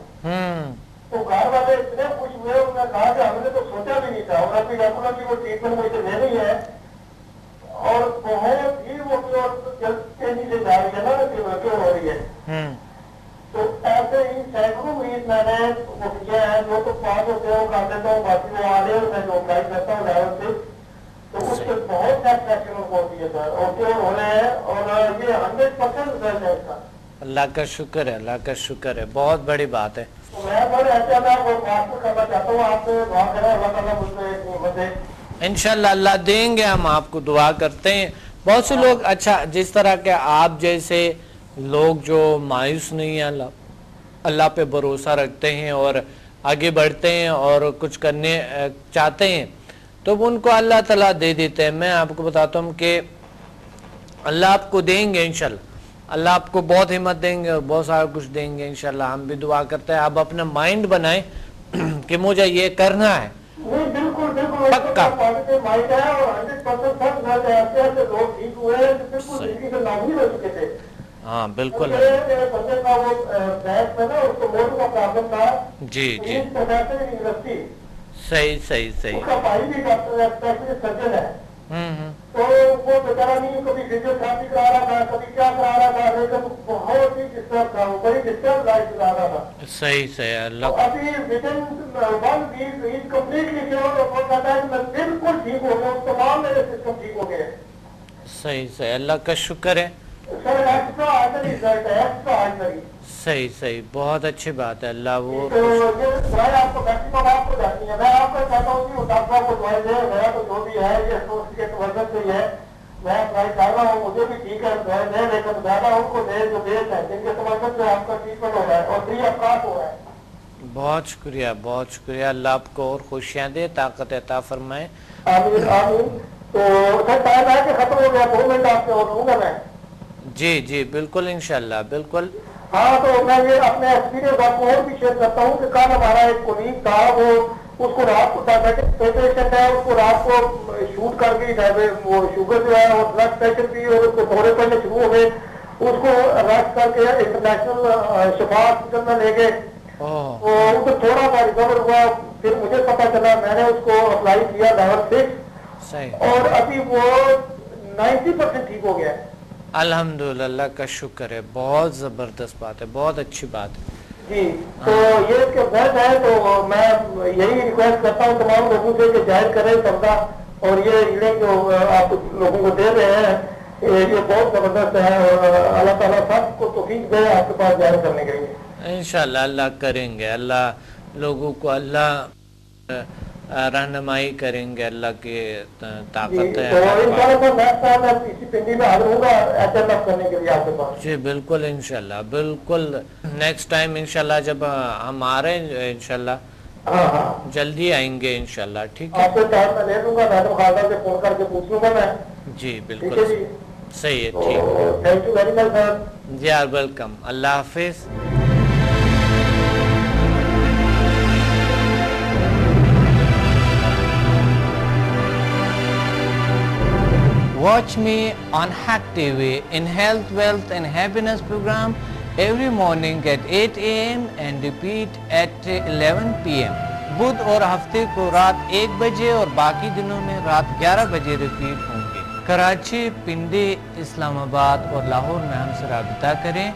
تو گھر والے اتنے خوش ہوئے, انہوں نے کہا کہ ہم نے تو سوچا بھی نہیں تھا. اور ابھی ریگولر کی وہ ٹریٹمنٹ مجھے لے رہی ہے اور بہت ہی وہ تیزی سے جا رہی ہے نا کیوں ہو رہی ہے. تو ایسے ہی سینکڑوں مریض میں نے وہ کیا ہے جو تو پاس ہوتے ہیں وہ کر دیتا ہوں, باقی وہ آ رہے میں جو اپلائی کرتا ہوں لیول سے. تو اس سے بہت سیٹسفیکشن ہوتی ہے سر, اور کیوں ہو رہے ہیں اور یہ 100% رزلٹ ہے اس کا. اللہ کا شکر ہے, اللہ کا شکر ہے. بہت بڑی بات ہے. میں سر ایسے میں وہ ماسٹر کرنا چاہتا ہوں, آپ سے دعا کریں اللہ تعالیٰ مجھ سے ایک نعمت دے. انشاءاللہ اللہ دیں گے, ہم آپ کو دعا کرتے ہیں. بہت سے لوگ اچھا جس طرح کے آپ جیسے لوگ جو مایوس نہیں ہیں, اللہ پہ بھروسہ رکھتے ہیں اور آگے بڑھتے ہیں اور کچھ کرنے چاہتے ہیں, تو ان کو اللہ تعالیٰ دے دیتے ہیں. میں آپ کو بتاتا ہوں کہ اللہ آپ کو دیں گے انشاءاللہ. اللہ آپ کو بہت ہمت دیں گے اور بہت سارا کچھ دیں گے انشاءاللہ. ہم بھی دعا کرتے ہیں آپ اپنا مائنڈ بنائیں کہ مجھے یہ کرنا ہے. بالکل بالکل پکا مائنڈ ہے اور 100% ایسے ایسے لوگ ٹھیک ہوئے ہیں جو بالکل زندگی سے ناامید ہو چکے تھے. ہاں بالکل. بندے کا وہ بیک میں نا اس کو موٹو کا پرابلم تھا. جی جی یونیورسٹی. صحیح صحیح صحیح. اس کا بھائی بھی ڈاکٹر ہے, اسپیشلسٹ سرجن ہے. تو وہ بیچارہ نہیں کبھی فزیوتھراپی کرا رہا تھا, کبھی کیا کرا رہا تھا, لیکن بہت ہی ڈسٹرب تھا, وہ بڑی ڈسٹرب لائف گزار رہا تھا. صحیح صحیح. اللہ ابھی ودن 1 ویک کمپلیٹلی کیور, اور وہ کہتا ہے کہ میں بالکل ٹھیک ہو گیا, تمام میرے سسٹم ٹھیک ہو گئے. صحیح صحیح. اللہ کا شکر ہے. سر ایکسٹرا آرڈنری رزلٹ ہے, ایکسٹرا آرڈنری. صحیح صحیح. بہت اچھی بات ہے. اللہ وہ تو یہ دعائیں آپ کو میکسیمم آپ کو جاتی ہیں. میں آپ کو کہتا ہوں کہ ڈاکٹر صاحب کو دعائیں دیں, میرا تو جو بھی ہے یہ سوچ کے وجہ سے ہی ہے. میں اپلائی کر رہا ہوں, مجھے بھی ٹھیک ہے, دعائیں دیں, لیکن زیادہ ان کو دے جو بیس ہے جن کے توجہ سے آپ کا ٹریٹمنٹ ہو رہا ہے اور فری آف کاسٹ ہو رہا ہے. بہت شکریہ, بہت شکریہ. اللہ آپ کو اور خوشیاں دے, طاقت عطا فرمائے. آمین آمین. تو سر ٹائم ہے کہ ختم ہو گیا, 2 منٹ آپ سے اور لوں گا میں. جی جی بالکل انشاءاللہ بالکل. ہاں تو میں یہ اپنے ایکسپیرینس آپ کو اور بھی شیئر کرتا ہوں کہ کل ہمارا ایک کولیگ تھا, وہ اس کو رات کو ڈائبیٹک پیشنٹ ہے, اس کو رات کو شوٹ کر گئی وہ شوگر جو ہے اور بلڈ پریشر بھی, اور اس کو دورے پڑنے شروع ہو گئے. اس کو ریسٹ کر کے انٹرنیشنل شفا ہاسپٹل میں لے گئے. اس کو تھوڑا سا ریکور ہوا, پھر مجھے پتا چلا, میں نے اس کو اپلائی کیا لیول 6 اور ابھی وہ 90% ٹھیک ہو گیا ہے. الحمدللہ. اللہ کا شکر ہے. بہت زبردست بات ہے, بہت اچھی بات ہے. جی تو یہ اس کے بہت ہے, تو میں یہی ریکویسٹ کرتا ہوں تمام لوگوں سے کہ ظاہر کریں سبدا, اور یہ ہیلنگ جو آپ لوگوں کو دے رہے ہیں یہ بہت زبردست ہے, اور اللہ تعالیٰ سب کو توفیق دے آپ کے پاس ظاہر کرنے کے لیے. انشاءاللہ اللہ کریں گے. اللہ لوگوں کو اللہ رہنمائی کریں گے, اللہ کی طاقت ہے. جی بالکل انشاءاللہ بالکل. نیکسٹ ٹائم انشاءاللہ جب ہم آ رہے ہیں انشاءاللہ جلدی آئیں گے انشاءاللہ. ٹھیک ہے جی بالکل صحیح ہے. ٹھیک تھینک یو ویری مچ سر. جی آپ ویلکم. اللہ حافظ. Watch me on Hack TV in Health, Wealth and Happiness program every morning at 8 a.m. and repeat at 11 p.m. بدھ اور ہفتے کو رات 1 بجے اور باقی دنوں میں رات 11 بجے ریپیٹ ہوں گے. کراچی, پنڈی, اسلام آباد اور لاہور میں ہم سے رابطہ کریں.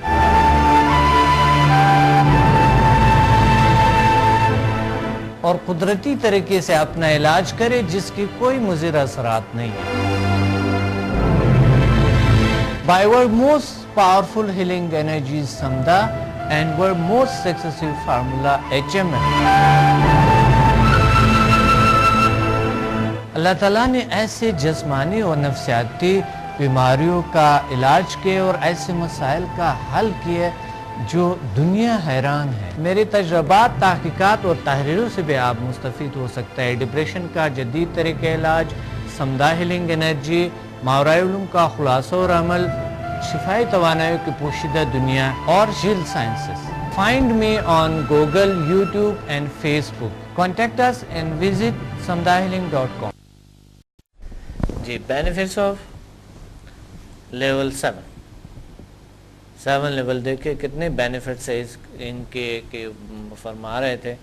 اور قدرتی طریقے سے اپنا علاج کریں جس کی کوئی مضر اثرات نہیں ہے. By our most powerful healing energies Samda, and were most successful formula HMF. اللہ تعالیٰ نے ایسے جسمانی اور نفسیاتی بیماریوں کا علاج کیا اور ایسے مسائل کا حل کیا جو دنیا حیران ہے. میری تجربات، تحقیقات اور تحریروں سے بھی آپ مستفید ہو سکتا ہے. ڈپریشن کا جدید طریقہ علاج، سمدھا ہیلنگ انرجی، ماورائے علوم کا خلاصہ اور عمل، شفائی توانائیوں کی پوشیدہ دنیا اور جیل sciences. Find me on Google, YouTube and Facebook. Contact us and visit samdhahealing.com. جی بینیفٹس آف لیول 7 لیول دیکھیں کتنے بینیفٹس ہے ان کے کہ فرما رہے تھے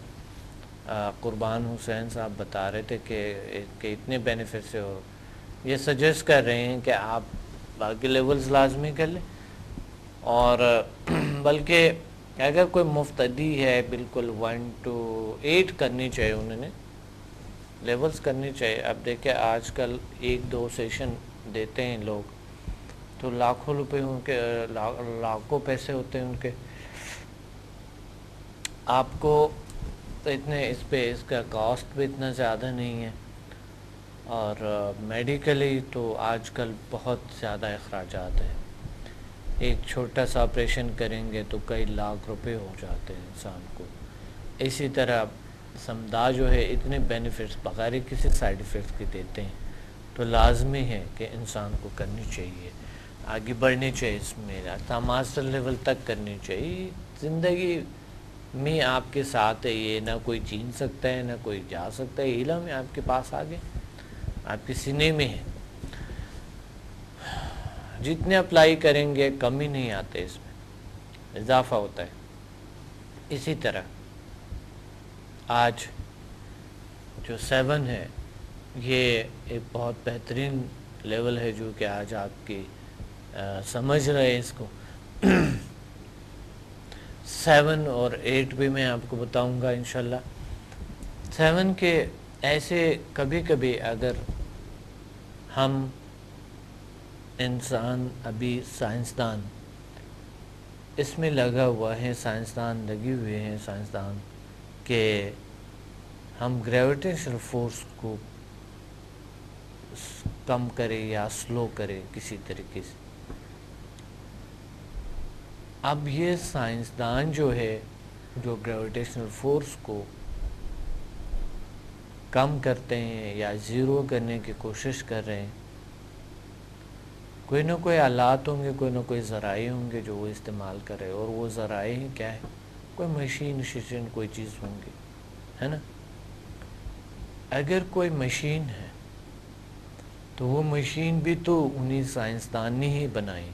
قربان حسین صاحب بتا رہے تھے کہ اتنے بینیفٹس ہے اور یہ سجیسٹ کر رہے ہیں کہ آپ باقی لیولز لازمی کر لیں. اور بلکہ اگر کوئی مفتدی ہے بالکل 1 to 8 کرنی چاہیے، انہوں نے لیولز کرنی چاہیے. اب دیکھیں آج کل 1-2 سیشن دیتے ہیں لوگ تو لاکھوں روپے ان کے، لاکھوں پیسے ہوتے ہیں ان کے. آپ کو اتنے اس کا کاسٹ بھی اتنا زیادہ نہیں ہے، اور میڈیکلی تو آج کل بہت زیادہ اخراجات ہیں. ایک چھوٹا سا آپریشن کریں گے تو کئی لاکھ روپے ہو جاتے ہیں انسان کو. اسی طرح سمدھا جو ہے اتنے بینیفٹس بغیر کسی سائیڈ ایفیکٹس کے دیتے ہیں، تو لازمی ہے کہ انسان کو کرنی چاہیے، آگے بڑھنی چاہیے. اس میں ماسٹر لیول تک کرنی چاہیے. زندگی میں آپ کے ساتھ ہے، یہ نہ کوئی چھین سکتا ہے نہ کوئی جا سکتا ہے. علم ہے آپ کے پاس، آگے آپ کے سینے میں ہے. جتنے اپلائی کریں گے کمی نہیں آتے، اس میں اضافہ ہوتا ہے. اسی طرح آج جو 7 ہے یہ ایک بہت بہترین لیول ہے جو کہ آج آپ کی سمجھ رہے ہیں اس کو. 7 اور 8 بھی میں آپ کو بتاؤں گا انشاءاللہ. 7 کے ایسے کبھی کبھی اگر ہم انسان ابھی سائنسدان اس میں لگا ہوا ہے، سائنسدان لگے ہوئے ہیں، سائنسدان کہ ہم گریویٹیشنل فورس کو کم کرے یا سلو کرے کسی طریقے سے. اب یہ سائنسدان جو ہے جو گریویٹیشنل فورس کو کم کرتے ہیں یا زیرو کرنے کی کوشش کر رہے ہیں، کوئی نہ کوئی آلات ہوں گے، کوئی نہ کوئی ذرائع ہوں گے جو وہ استعمال کر رہے. اور وہ ذرائع کیا ہے؟ کوئی مشین کوئی چیز ہوں گی، ہے نا. اگر کوئی مشین ہے تو وہ مشین بھی تو انہی سائنسدان نے ہی بنائی.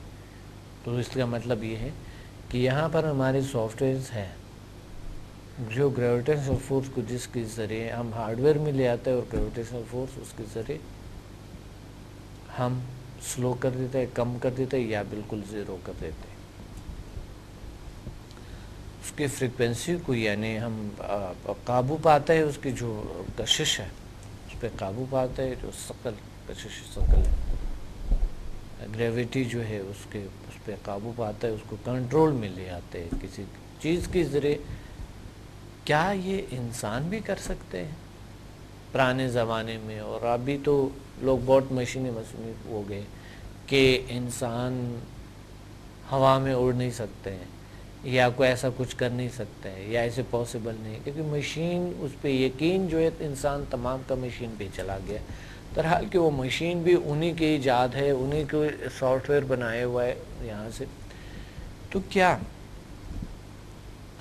تو اس کا مطلب یہ ہے کہ یہاں پر ہمارے سافٹ ویئرز ہیں جو گریویٹیشنل فورس کو جس کے ذریعے ہم ہارڈ ویئر میں لے آتے ہیں، اور گریویٹیشنل فورس اس کے ذریعے ہم سلو کر دیتے ہیں، کم کر دیتے ہیں یا بالکل زیرو کر دیتے ہیں. اس کی فریکوینسی کو یعنی ہم قابو پاتے ہیں، اس کی جو کشش ہے اس پہ قابو پاتے ہیں، جو کشش ثقل ہے، گریویٹی جو ہے اس پہ قابو پاتا ہے، اس کو کنٹرول میں لے آتے ہیں کسی چیز کے ذریعے. کیا یہ انسان بھی کر سکتے ہیں پرانے زمانے میں؟ اور ابھی تو لوگ بہت مشینیں ہو گئے کہ انسان ہوا میں اڑ نہیں سکتے ہیں یا کوئی ایسا کچھ کر نہیں سکتا ہے، یا ایسے پاسبل نہیں، کیونکہ مشین اس پہ یقین جو ہے انسان تمام کا مشین پہ چلا گیا. ترحال کہ وہ مشین بھی انہی کی ایجاد ہے، انہی کو سافٹ ویئر بنائے ہوا ہے یہاں سے. تو کیا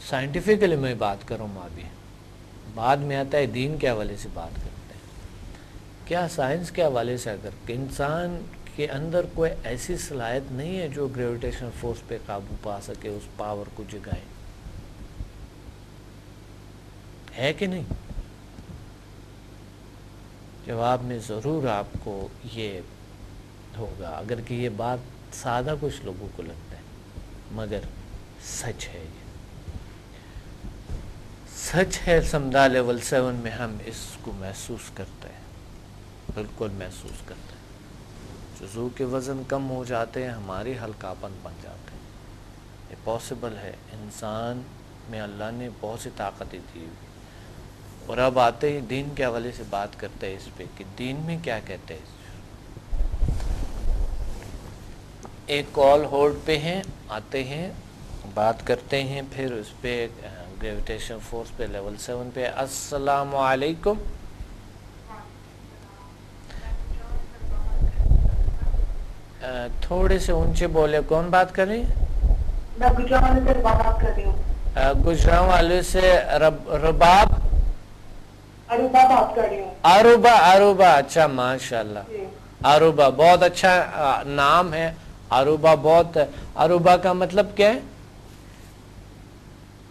سائنٹیفکلی میں بات کروں، ابھی بعد میں آتا ہے دین کے حوالے سے بات کرتے ہیں. کیا سائنس کے حوالے سے اگر انسان کے اندر کوئی ایسی صلاحیت نہیں ہے جو گریویٹیشنل فورس پہ قابو پا سکے، اس پاور کو جگائے؟ ہے کہ نہیں؟ جواب میں ضرور آپ کو یہ ہوگا، اگر کہ یہ بات سادہ کچھ لوگوں کو لگتا ہے، مگر سچ ہے. یہ سچ ہے. سمدھا لیول 7 میں ہم اس کو محسوس کرتے ہیں، بالکل محسوس کرتے ہیں. جزو کے وزن کم ہو جاتے ہیں، ہماری ہلکاپن بن جاتے ہیں. یہ پاسبل ہے. انسان میں اللہ نے بہت سی طاقتیں دی ہوئی. اور اب آتے ہی دین کے حوالے سے بات کرتے ہیں اس پہ کہ دین میں کیا کہتے ہیں. ایک کال ہولڈ پہ ہیں, آتے ہیں بات کرتے ہیں پھر اس پہ گریویٹیشن فورس پہ لیول 7 پہ. السلام علیکم. تھوڑے سے اونچے بولے. کون بات کر رہی ہے؟ میں گجران سے بات کر رہی ہوں. گجران والے سے رباب اروبا بات کر رہی ہوں. اروبا. اچھا ماشاءاللہ. اروبا بہت اچھا نام ہے. اروبا بہت. اروبا کا مطلب کیا ہے؟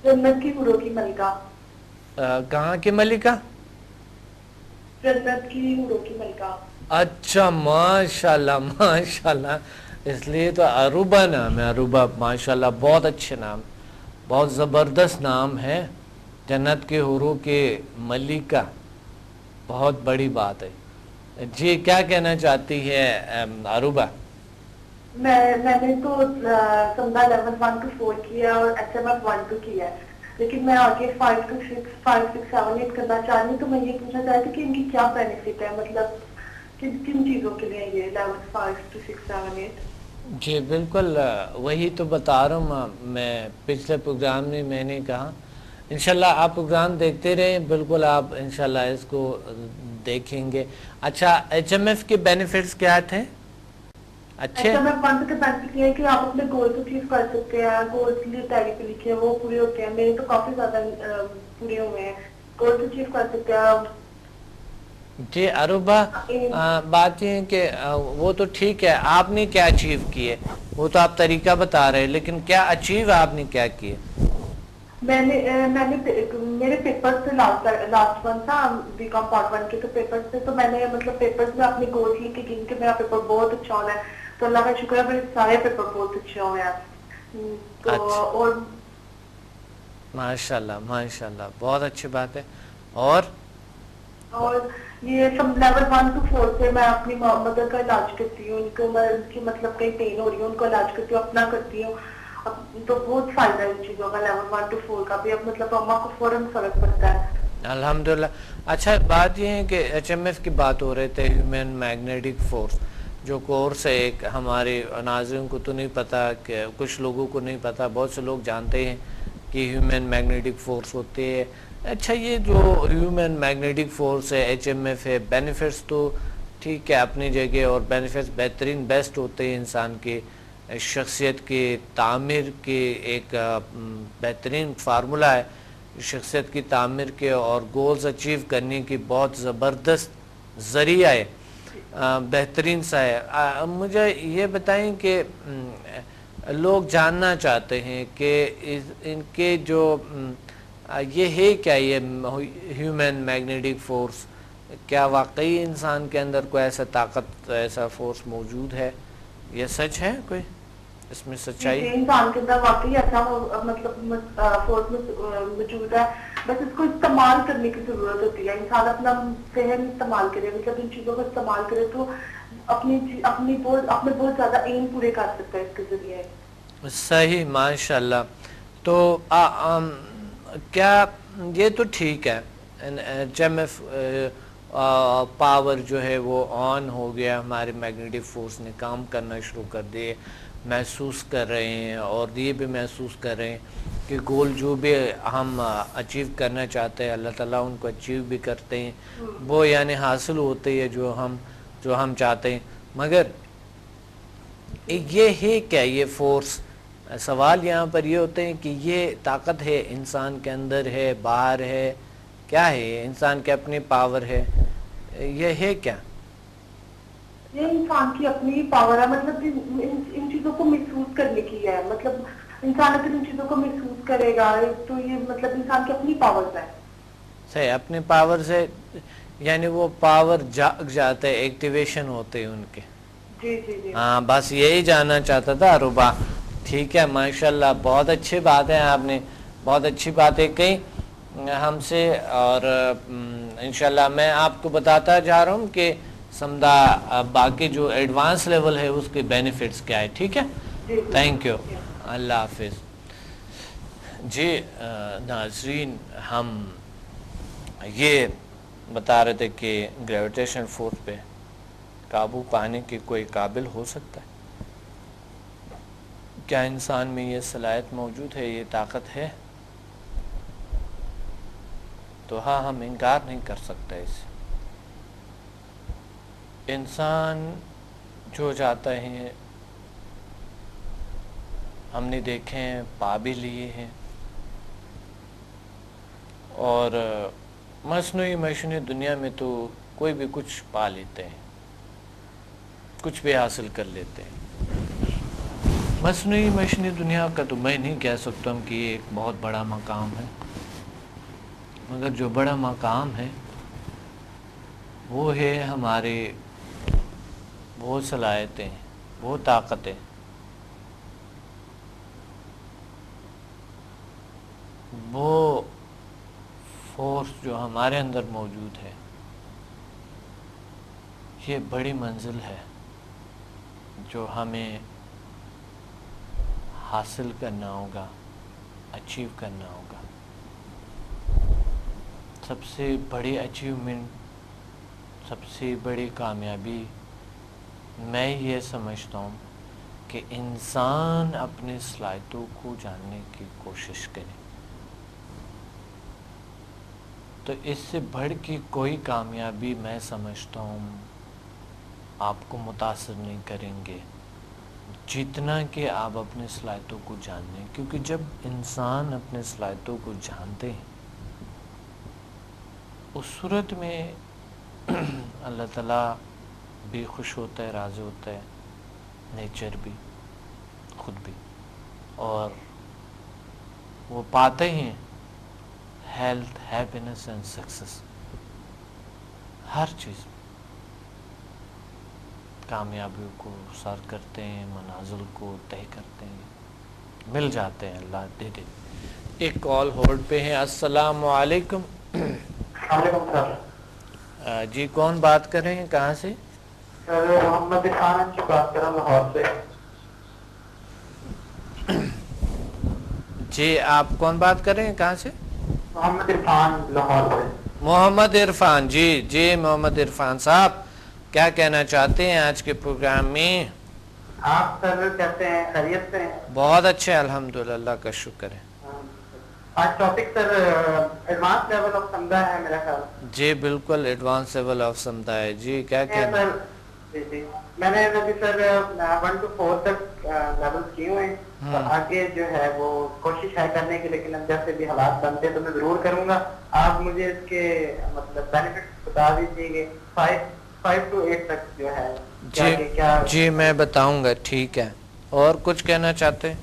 جنت کی حوروں کی ملکہ. کہاں کی ملکہ؟ جنت کی حوروں کی ملکہ. اچھا ماشاءاللہ ماشاءاللہ. اس لیے تو اروبا نام ہے. اروبا ماشاءاللہ بہت اچھے نام, بہت زبردست نام ہے. جنت کے حوروں کے ملکہ, بہت بڑی بات ہے. جی کیا کہنا چاہتی ہے اروبا؟ میں نے تو سمدہ لیول 1 to 4 کیا اور ایس ایم ایف 1 to کیا ہے, لیکن میں آگے 5 to 6 5 6 7 8 کرنا چاہ رہی ہوں. تو میں یہ پوچھنا چاہتی ہوں کہ ان کی کیا بینیفٹ ہے, مطلب کن چیزوں کے لیے یہ لیول 5 to 6 7 8؟ جی بالکل وہی تو بتا رہا ہوں. میں پچھلے پروگرام میں نے کہا انشاءاللہ آپ پروگرام دیکھتے رہیں. بالکل آپ انشاءاللہ اس کو دیکھیں گے. اچھا ایچ ایم ایف کے بینیفٹس کیا تھے؟ اچھے ایچ ایم ایف 1 کے بینیفٹ یہ ہے کہ آپ اپنے گولز اچیو کر سکتے ہیں. گولز لیے تیاری پہ لکھے ہیں وہ پورے ہوتے ہیں. میرے تو کافی زیادہ پورے ہوئے ہیں. گولز اچیو کر سکتے ہیں. جی اروبا بات یہ ہے کہ وہ تو ٹھیک ہے, آپ نے کیا اچیو کیے وہ تو آپ طریقہ بتا رہے, لیکن کیا اچیو آپ نے کیا کیے؟ میں نے میرے پیپر سے لاسٹ ون تھا بی کام پارٹ 1 کے, تو پیپر سے تو میں نے مطلب پیپر میں اپنے گول لے کے گن کے میرا پیپر بہت اچھا ہونا ہے. تو اللہ کا شکر ہے میرے سارے پیپر بہت اچھے ہوئے ہیں. تو اور ماشاءاللہ ماشاءاللہ بہت اچھی بات ہے. اور یہ سب لیول 1 to 4 سے میں اپنی مدر کا علاج کرتی ہوں. ان کی مطلب کہیں پین ہو رہی ہے ان کو علاج کرتی ہوں, اپنا کرتی ہوں. تو بہت فائدہ ہے ان چیزوں کا لیول 1 to 4 کا بھی. اب مطلب اماں کو فوراً فرق پڑتا ہے الحمدللہ. اچھا بات یہ ہے کہ ایچ ایم ایف کی بات ہو رہے تھے, ہیومن میگنیٹک فورس جو کورس ہے ایک. ہمارے ناظرین کو تو نہیں پتا, کہ کچھ لوگوں کو نہیں پتا, بہت سے لوگ جانتے ہیں کہ ہیومن میگنیٹک فورس ہوتے ہے. اچھا یہ جو ہیومن میگنیٹک فورس ہے ایچ ایم ایف ہے, بینیفٹس تو ٹھیک ہے اپنی جگہ, اور بینیفٹس بہترین بیسٹ ہوتے ہیں انسان کے شخصیت کے تعمیر کے. ایک بہترین فارمولہ ہے شخصیت کی تعمیر کے اور گولز اچیو کرنے کی. بہت زبردست ذریعہ ہے, بہترین سا ہے. مجھے یہ بتائیں کہ لوگ جاننا چاہتے ہیں کہ ان کے جو یہ ہے کیا, یہ ہیومن میگنیٹک فورس کیا واقعی انسان کے اندر کوئی ایسا طاقت ایسا فورس موجود ہے؟ یہ سچ ہے کوئی اس میں سچائی؟ انسان کے اندر واقعی ایسا مطلب فورس موجود ہے, بس اس کو استعمال کرنے کی ضرورت ہوتی ہے. انسان اپنا ذہن استعمال کرے, مطلب ان چیزوں کو استعمال کرے تو اپنے بہت زیادہ ایم پورے کر سکتا ہے اس کے ذریعے. صحیح ماشاءاللہ. تو کیا یہ تو ٹھیک ہے ایچ ایم ایف پاور جو ہے وہ آن ہو گیا, ہمارے میگنیٹک فورس نے کام کرنا شروع کر دیے, محسوس کر رہے ہیں اور یہ بھی محسوس کر رہے ہیں کہ گول جو بھی ہم اچیو کرنا چاہتے ہیں اللہ تعالیٰ ان کو اچیو بھی کرتے ہیں, وہ یعنی حاصل ہوتے ہیں جو ہم چاہتے ہیں. مگر یہ ہے کیا یہ فورس؟ سوال یہاں پر یہ ہوتے ہیں کہ یہ طاقت ہے انسان کے اندر ہے, باہر ہے, کیا ہے؟ انسان کے اپنی پاور ہے, یہ ہے کیا؟ یہ انسان کی اپنی پاور ہے, مطلب ان چیزوں کو محسوس کرنے کی ہے. مطلب انسان اگر ان چیزوں کو محسوس کرے گا تو یہ مطلب انسان کی اپنی پاور ہے. صحیح, اپنے پاور سے یعنی وہ پاور جاگ جاتے ہیں, ایکٹیویشن ہوتے ہیں ان کے. جی ہاں بس یہی جاننا چاہتا تھا روبا. ٹھیک ہے ماشاءاللہ, بہت اچھی بات ہے, آپ نے بہت اچھی باتیں کہیں ہم سے. اور انشاءاللہ میں آپ کو بتاتا جا رہا ہوں کہ سمدہ باقی جو ایڈوانس لیول ہے اس کے بینیفٹس کیا ہے. ٹھیک ہے, تھینک یو, اللہ حافظ. جی ناظرین، ہم یہ بتا رہے تھے کہ گریویٹیشن فورس پہ قابو پانے کے کوئی قابل ہو سکتا ہے؟ کیا انسان میں یہ صلاحیت موجود ہے، یہ طاقت ہے؟ تو ہاں، ہم انکار نہیں کر سکتے اس سے۔ انسان جو جاتا ہے، ہم نے دیکھے ہیں، پا بھی لیے ہیں، اور مصنوعی مشینیں دنیا میں تو کوئی بھی کچھ پا لیتے ہیں، کچھ بھی حاصل کر لیتے ہیں۔ مصنوعی مشینیں دنیا کا تو میں نہیں کہہ سکتا ہوں کہ یہ ایک بہت بڑا مقام ہے، مگر جو بڑا مقام ہے وہ ہے ہمارے وہ صلاحیتیں، وہ طاقتیں، وہ فورس جو ہمارے اندر موجود ہے۔ یہ بڑی منزل ہے جو ہمیں حاصل کرنا ہوگا، اچیو کرنا ہوگا۔ سب سے بڑی اچیومنٹ، سب سے بڑی کامیابی میں یہ سمجھتا ہوں کہ انسان اپنے صلاحیتوں کو جاننے کی کوشش کرے، تو اس سے بڑھ کے کوئی کامیابی میں سمجھتا ہوں آپ کو متاثر نہیں کریں گے جتنا کہ آپ اپنے صلاحیتوں کو جانیں، کیونکہ جب انسان اپنے صلاحیتوں کو جانتے ہیں اس صورت میں اللہ تعالیٰ بھی خوش ہوتا ہے، راضی ہوتا ہے، نیچر بھی، خود بھی، اور وہ پاتے ہیں ہیلتھ، ہیپینس اینڈ سکسیس، ہر چیز کامیابیوں کو سر کرتے ہیں، منازل کو طے کرتے ہیں، مل جاتے ہیں، اللہ دے دے۔ ایک کال ہولڈ پہ ہے۔ السلام علیکم۔ وعلیکم السلام جی کون بات کر رہے ہیں، کہاں سے؟ سر محمد عرفان کی بات کر رہا ہوں لاہور سے۔ جی آپ کون بات کر رہے ہیں، کہاں سے؟ محمد عرفان لاہور سے۔ محمد عرفان، جی محمد عرفان صاحب، کیا کہنا چاہتے ہیں آج کے پروگرام میں؟ آپ سر کہتے ہیں خیریت سے؟ بہت اچھے، الحمدللہ، اللہ کا شکر ہے۔ آج topic sir advance level of سمدھا ہے میرا خیال۔ جی بالکل، ایڈوانس لیول آف سمدھا ہے۔ جی کیا کہنا؟ جی میں نے ابھی سر 1 to 4 تک لیول کیے ہوئے ہیں، آگے جو ہے وہ کوشش ہے کرنے کی، لیکن اب جیسے بھی حالات بنتے ہیں تو میں ضرور کروں گا۔ آپ مجھے اس کے مطلب بینیفٹ بتا دیجیے کہ 5 to 8 تک جو ہے جی میں بتاؤں گا، ٹھیک ہے۔ اور کچھ کہنا چاہتے ہیں؟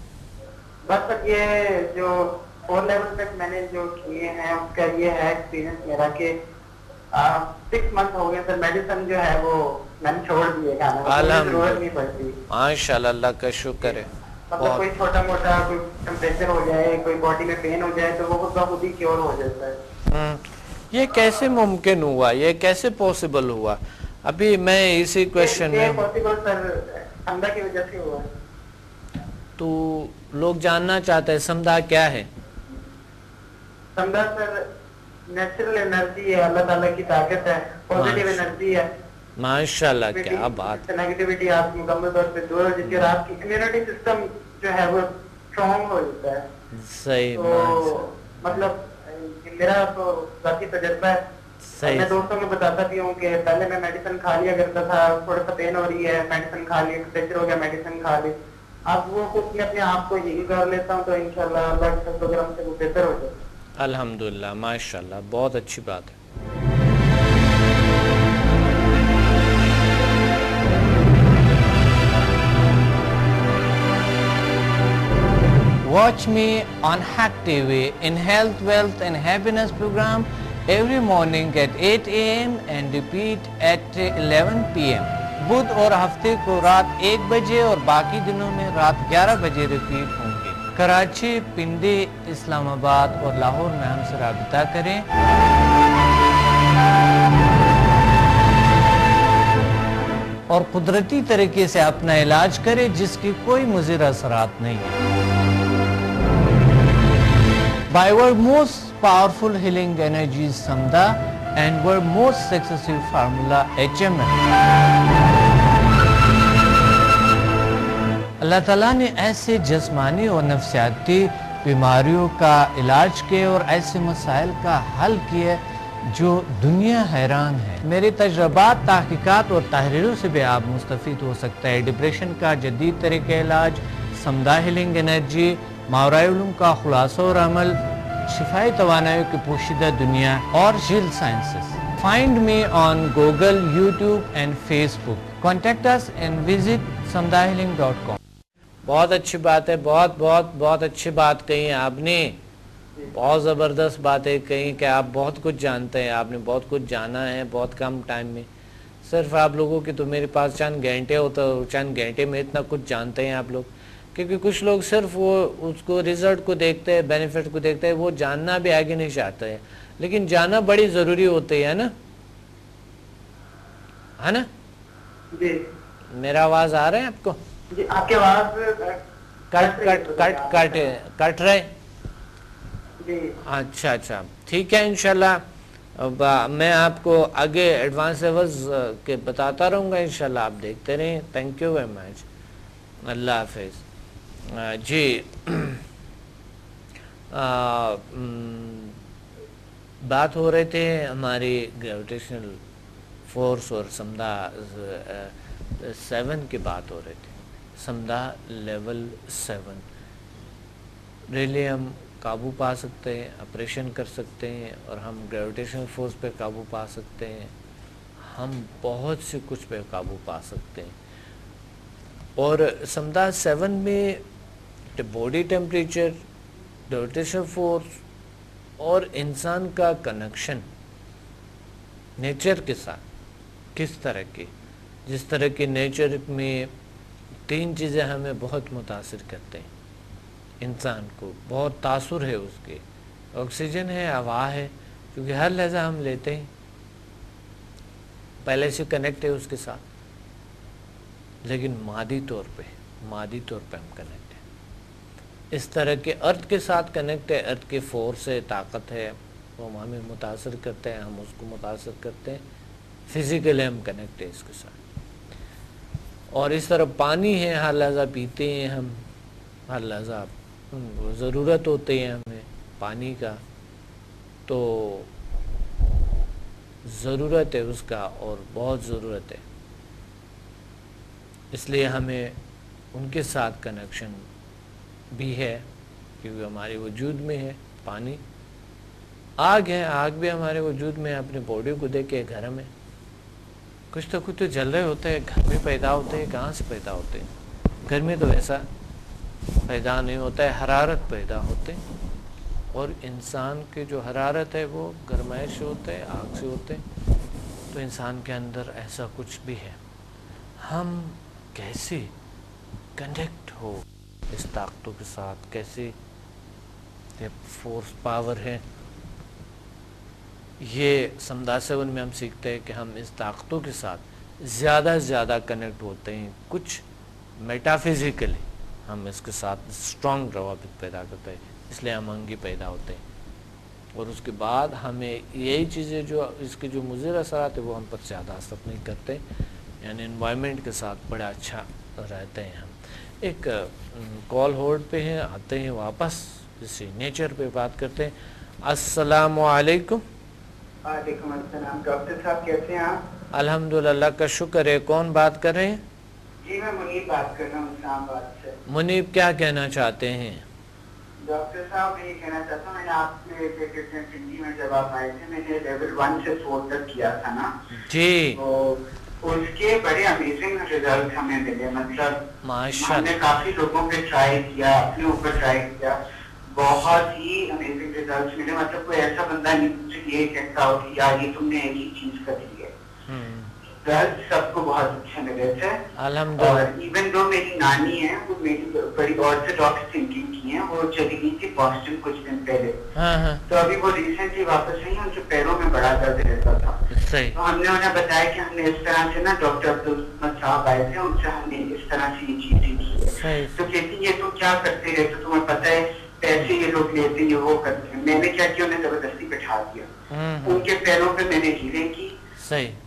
بس یہ جو 4 لیول تک میں نے جو کیے ہیں اس کا یہ ہے ایکسپیرینس میرا کہ 6 منتھ ہو گئے سر، میڈیسن جو ہے وہ میں نے چھوڑ دی ہے، ضرورت نہیں پڑتی۔ ماشاءاللہ، اللہ کا شکر ہے۔ مطلب کوئی چھوٹا موٹا کوئی ٹیمپریچر ہو جائے، کوئی باڈی میں پین ہو جائے تو وہ خود بخود ہی کیور ہو جاتا ہے۔ یہ کیسے ممکن ہوا، یہ کیسے پاسبل ہوا؟ ابھی میں اسی کویشچن میں پاسبل سر سمدھا کی وجہ سے ہوا ہے۔ تو لوگ جاننا چاہتے ہیں سمدھا کیا ہے؟ سمدھا سر نیچرل انرجی ہے، اللہ تعالیٰ کی طاقت ہے، پازیٹیو انرجی ہے۔ ماشاءاللہ، کیا بات! نیگیٹیوٹی آپ کی مکمل طور پہ دور ہو جاتی ہے اور آپ کی امیونٹی سسٹم جو ہے وہ اسٹرانگ ہو جاتا ہے۔ صحیح، تو مطلب میرا تو ذاتی تجربہ ہے، میں دوستوں کو بتاتا بھی ہوں کہ پہلے میں میڈیسن کھا لیا کرتا تھا، تھوڑا سا پین ہو رہی ہے، میڈیسن کھا لی، ٹیمپریچر ہو گیا، میڈیسن کھا لی۔ اب وہ خود میں اپنے آپ کو ہیل کر لیتا ہوں تو انشاءاللہ اللہ کے پروگرام سے وہ بہتر ہو جاتا ہے۔ الحمدللہ، ماشاءاللہ، بہت اچھی بات ہے۔ Watch me on Hack TV in Health, Wealth and Happiness program every morning at 8 a.m. and repeat at 11 p.m. بدھ اور ہفتے کو رات 1 بجے اور باقی دنوں میں رات 11 بجے ریپیٹ ہوں گے۔ کراچی، پنڈی، اسلام آباد اور لاہور میں ہم سے رابطہ کریں۔ اور قدرتی طریقے سے اپنا علاج کریں جس کی کوئی مضر اثرات نہیں ہے۔ by our most powerful healing energies Samda and our most successful formula HMM. اللہ تعالیٰ نے ایسے جسمانی اور نفسیاتی بیماریوں کا علاج کیے اور ایسے مسائل کا حل کیے جو دنیا حیران ہے. میرے تجربات، تحقیقات اور تحریروں سے بھی آپ مستفید ہو سکتے ہیں. ڈپریشن کا جدید طریقہ علاج، سمدہ ہیلنگ انرجی، ماورائے علوم کا خلاصہ اور عمل، شفائی توانائیوں کی پوشیدہ دنیا اور جیل sciences. Find me on Google, YouTube and Facebook. Contact us and visit samdahealing.com. بہت اچھی بات ہے. بہت اچھی بات کہی ہے آپ نے. بہت زبردست باتیں کہیں کہ آپ بہت کچھ جانتے ہیں. آپ نے بہت کچھ جانا ہے بہت کم ٹائم میں. صرف آپ لوگوں کی تو میرے پاس چند گھنٹے ہوتا ہے، چند گھنٹے میں اتنا کچھ جانتے ہیں آپ لوگ. کیونکہ کچھ لوگ صرف وہ اس کو رزلٹ کو دیکھتے ہیں، بینیفٹ کو دیکھتے ہیں، وہ جاننا بھی آگے نہیں چاہتے ہیں. لیکن جاننا بڑی ضروری ہوتی ہے نا، ہے نا؟ جی میرا آواز آ رہا ہے آپ کو؟ جی آپ کی آواز کٹ رہے. جی اچھا ٹھیک ہے. انشاءاللہ میں آپ کو آگے ایڈوانس لیولز کے بتاتا رہوں گا انشاءاللہ. آپ دیکھتے رہیں. Thank you very much. اللہ حافظ. جی بات ہو رہے تھے ہماری گریویٹیشنل فورس اور سمدہ 7 کی بات ہو رہی تھی. سمدہ لیول 7 ریلی ہم قابو پا سکتے ہیں، آپریشن کر سکتے ہیں اور ہم گریویٹیشنل فورس پہ قابو پا سکتے ہیں. ہم بہت سے کچھ پہ قابو پا سکتے ہیں. اور سمدہ 7 میں باڈی ٹیمپریچر، گریویٹیشنل فورس اور انسان کا کنیکشن نیچر کے ساتھ کس طرح کی، جس طرح کی نیچر میں 3 چیزیں ہمیں بہت متاثر کرتے ہیں. انسان کو بہت تاثر ہے اس کے. آکسیجن ہے، ہوا ہے، کیونکہ ہر لحظہ ہم لیتے ہیں، پہلے سے کنیکٹ ہے اس کے ساتھ. لیکن مادی طور پہ ہم کنیکٹ ہیں. اس طرح کے ارتھ کے ساتھ کنیکٹ ہے. ارتھ کی فورس ہے، طاقت ہے، وہ ہمیں متاثر کرتے ہیں، ہم اس کو متاثر کرتے ہیں. فزیکلی ہم کنیکٹ ہے اس کے ساتھ. اور اس طرح پانی ہے، ہر لحظہ پیتے ہیں ہم، ہر لحظہ ضرورت ہوتی ہے ہمیں پانی کا. تو ضرورت ہے اس کا اور بہت ضرورت ہے. اس لیے ہمیں ان کے ساتھ کنیکشن بھی ہے کیونکہ ہمارے وجود میں ہے. پانی، آگ ہے، آگ بھی ہمارے وجود میں ہے. اپنی باڈی کو دیکھے، گھر میں کچھ تو جل رہے ہوتے ہیں، گھر میں پیدا ہوتے ہیں. کہاں سے پیدا ہوتے ہیں؟ گھر میں تو ایسا پیدا نہیں ہوتا ہے، حرارت پیدا ہوتے ہیں. اور انسان کی جو حرارت ہے وہ گرمائش سے ہوتے ہے، آگ سے ہوتے ہیں. تو انسان کے اندر ایسا کچھ بھی ہے. ہم کیسے کنیکٹ ہو اس طاقتوں کے ساتھ، کیسے یہ فورس پاور ہے، یہ سمدہ 7 میں ہم سیکھتے ہیں کہ ہم اس طاقتوں کے ساتھ زیادہ سے زیادہ کنیکٹ ہوتے ہیں. کچھ میٹافزیکلی ہم اس کے ساتھ اسٹرانگ روابط پیدا کرتے ہیں. اس لیے ہم انگی پیدا ہوتے ہیں. اور اس کے بعد ہمیں یہی چیزیں جو اس کے جو مضر اثرات ہیں وہ ہم پر زیادہ اثر نہیں کرتے. یعنی انوائرمنٹ کے ساتھ بڑا اچھا رہتے ہیں ہم. ایک کال ہولڈ پہ ہیں، آتے ہیں واپس، جسے نیچر پہ بات کرتے ہیں. السلام علیکم. وعلیکم السلام. ڈاکٹر صاحب کیسے ہیں آپ؟ الحمدللہ کا شکر ہے. کون بات کر رہے ہیں؟ جی میں منیب بات کر رہا ہوں اسلام آباد سے. منیب کیا کہنا چاہتے ہیں؟ ڈاکٹر صاحب میں یہ کہنا چاہتا ہوں، میں نے آپ سے سندھی میں جب آپ آئے تھے میں نے لیول 1 سے 4 تک کیا تھا نا جی، تو اس کے بڑے امیزنگ ریزلٹ ہمیں ملے. مطلب ہم نے کافی لوگوں پہ ٹرائی کیا، اپنے اوپر ٹرائی کیا، بہت ہی امیزنگ ریزلٹ ملے. مطلب کوئی ایسا بندہ نہیں مجھ سے یہ کہتا ہو کہ یار یہ تم نے ایک ہی چیز کر لی ہے. سب کو بہت اچھے ملے تھے. اور ایون دو میری نانی ہے، وہ میری بڑی آرتھوڈاکس تھنکنگ کی ہیں، وہ چلی گئی تھی بوسٹن کچھ دن پہلے. تو ابھی وہ ریسنٹلی واپس آئی ہیں، ان کے پیروں میں بڑا درد رہتا تھا. تو ہم نے انہیں بتایا کہ ہم نے اس طرح سے نا ڈاکٹر عبدالحمد صاحب آئے تھے، ان سے ہم نے اس طرح سے یہ چیزیں کی ہے. تو کہتی یہ تم کیا کرتے رہتے، تمہیں پتہ ہے پیسے یہ لوگ لیتے ہیں وہ کرتے ہیں. میں نے کیا کیا, انہیں زبردستی بٹھا دیا, ان کے پیروں پہ میں نے ہیلیں کی,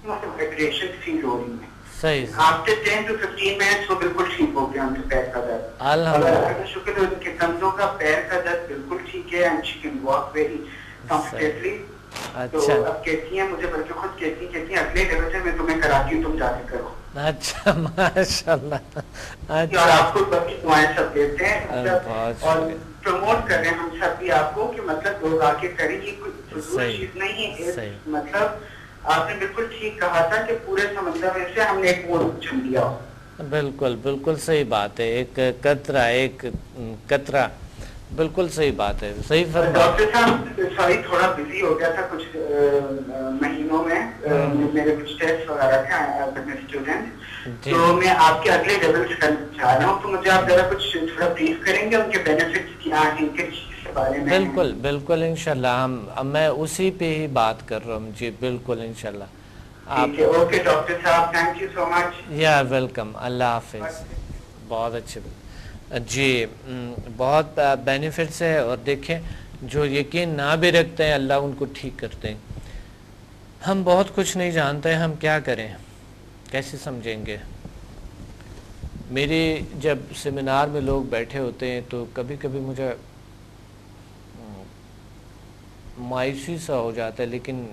وائبریشن فیل ہو رہی ہے. آفٹر 10 to 15 منٹس وہ بالکل ٹھیک ہو گیا ان کے پیر کا درد. اللہ کا شکر ہے, ان کے کندھوں کا پیر کا درد بالکل ٹھیک ہے, and she can walk very comfortably. تو اب کہتی ہیں مجھے, بلکہ خود کہتی ہیں اگلے لیول سے میں تمہیں کراتی ہوں, تم جا کے کرو. اچھا ماشاءاللہ. اور آپ کو بڑی دعائیں سب دیتے ہیں اور پروموٹ کر رہے ہیں ہم سب بھی آپ کو کہ مطلب لوگ آ کے کریں. یہ کوئی فضول چیز نہیں ہے, مطلب آپ نے بالکل ٹھیک کہا تھا کہ پورے سمندر میں سے ہم نے ایک موڑ چن لیا. بالکل بالکل صحیح بات ہے, ایک قطرہ ایک قطرہ, بالکل صحیح بات ہے, صحیح فرمایا. ڈاکٹر صاحب سوری تھوڑا بزی ہو گیا تھا کچھ مہینوں میں, میرے کچھ ٹیسٹ وغیرہ تھے اسٹوڈنٹ, تو میں آپ کے اگلے لیول سے کرنا چاہ رہا ہوں, تو مجھے آپ ذرا کچھ تھوڑا بریف کریں گے ان کے بینیفٹس کیا ہیں, کس چیز کے بارے میں؟ بالکل بالکل انشاءاللہ, میں اسی پہ ہی بات کر رہا ہوں. جی بالکل انشاءاللہ. اوکے ڈاکٹر صاحب, تھینک یو سو مچ. یا ویلکم, اللہ حافظ. بہت اچھے. جی بہت بینیفٹس ہے, اور دیکھیں جو یقین نہ بھی رکھتے ہیں اللہ ان کو ٹھیک کرتے ہیں. ہم بہت کچھ نہیں جانتے, ہم کیا کریں, کیسے سمجھیں گے. میری جب سیمینار میں لوگ بیٹھے ہوتے ہیں تو کبھی کبھی مجھے مایوسی سا ہو جاتا ہے, لیکن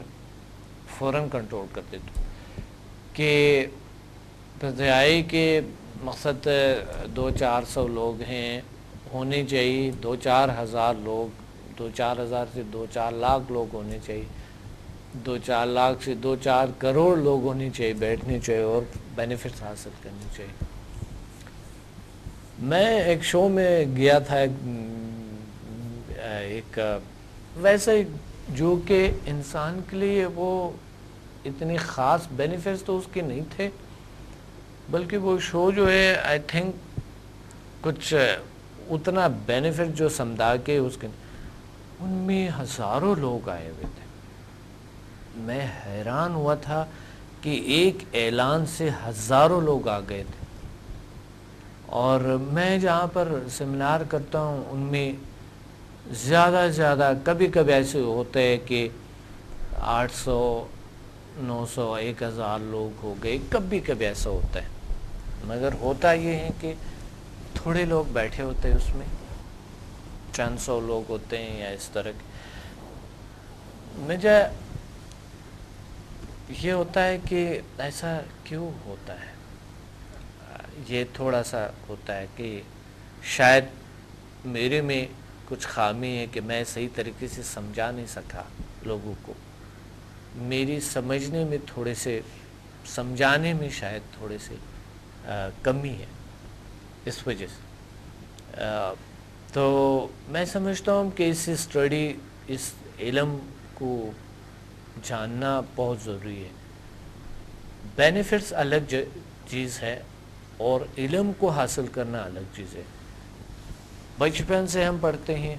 فوراً کنٹرول کر دیتا ہوں کہ بجائے کہ مقصد 200-400 لوگ ہیں, ہونے چاہیے 2-4 ہزار لوگ, 2-4 ہزار سے 2-4 لاکھ لوگ ہونے چاہیے, 2-4 لاکھ سے 2-4 کروڑ لوگ ہونے چاہیے, بیٹھنے چاہیے اور بینیفٹس حاصل کرنے چاہیے. میں ایک شو میں گیا تھا, ایک ویسے جو کہ انسان کے لیے وہ اتنی خاص بینیفٹس تو اس کے نہیں تھے, بلکہ وہ شو جو ہے آئی تھنک کچھ اتنا بینیفٹ جو سمجھا کے اس کے, ان میں ہزاروں لوگ آئے ہوئے تھے. میں حیران ہوا تھا کہ ایک اعلان سے ہزاروں لوگ آ گئے تھے. اور میں جہاں پر سیمینار کرتا ہوں ان میں زیادہ کبھی کبھی ایسے ہوتے ہیں کہ 800 900 1000 لوگ ہو گئے, کبھی کبھی ایسا ہوتا ہے. مگر ہوتا یہ ہے کہ تھوڑے لوگ بیٹھے ہوتے ہیں, اس میں چند سو لوگ ہوتے ہیں یا اس طرح کے. مجھے یہ ہوتا ہے کہ ایسا کیوں ہوتا ہے, یہ تھوڑا سا ہوتا ہے کہ شاید میرے میں کچھ خامی ہے کہ میں صحیح طریقے سے سمجھا نہیں سکا لوگوں کو. میری سمجھنے میں تھوڑے سے, سمجھانے میں شاید تھوڑے سے کمی ہے, اس وجہ سے. تو میں سمجھتا ہوں کہ اس اسٹڈی, اس علم کو جاننا بہت ضروری ہے. بینیفٹس الگ چیز ہے اور علم کو حاصل کرنا الگ چیز ہے. بچپن سے ہم پڑھتے ہیں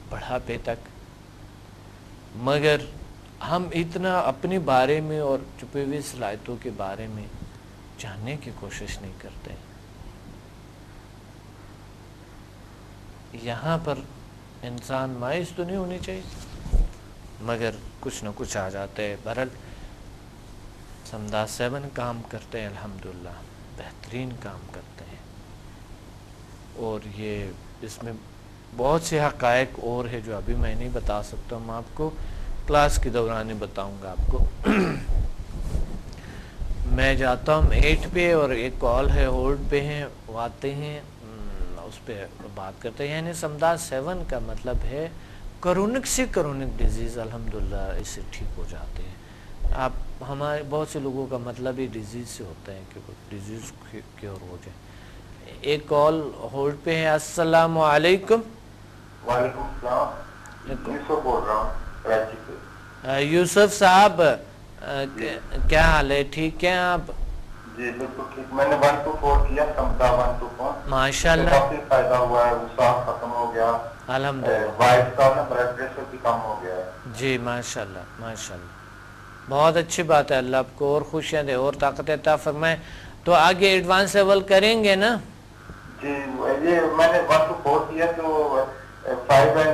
بڑھاپے تک, مگر ہم اتنا اپنے بارے میں اور چھپی ہوئی صلاحیتوں کے بارے میں جاننے کی کوشش نہیں کرتے. یہاں پر انسان مایوس تو نہیں ہونی چاہیے, مگر کچھ نہ کچھ آ جاتے ہیں. بہرحال سمدہ 7 کام کرتے ہیں, الحمدللہ بہترین کام کرتے ہیں. اور یہ اس میں بہت سے حقائق اور ہے جو ابھی میں نہیں بتا سکتا ہوں, میں آپ کو کلاس کے دوران بتاؤں گا آپ کو. میں جاتا ہوں 8 پہ اور ایک کال ہے ہولڈ پہ ہیں, وہ آتے ہیں, اس پہ بات کرتے ہیں. یعنی سمدہ 7 کا مطلب ہے کرونک سے کرونک ڈیزیز الحمدللہ اس سے ٹھیک ہو جاتے ہیں. آپ ہمارے بہت سے لوگوں کا مطلب ہی ڈیزیز سے ہوتا ہے کہ ڈیزیز کیور ہو جائے. ایک کال ہولڈ پہ ہے. السلام علیکم. وعلیکم السلام, یوسف بول رہا ہوں. یوسف صاحب کیا حال ہے, ٹھیک ہیں آپ؟ جی بالکل ٹھیک. میں نے 1 to 4 کیا, سمتا 1 to 4 ماشاءاللہ کافی فائدہ ہوا ہے. غصہ ختم ہو گیا, الحمدللہ. وائٹ کا بلڈ پریشر بھی کم ہو گیا ہے. جی ماشاءاللہ ماشاءاللہ, بہت اچھی بات ہے. اللہ آپ کو اور خوشیاں دے اور طاقت عطا فرمائے. تو آگے ایڈوانس لیول کریں گے نا؟ جی یہ میں نے 1 to 4 کیا, تو 5 and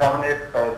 7 8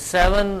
7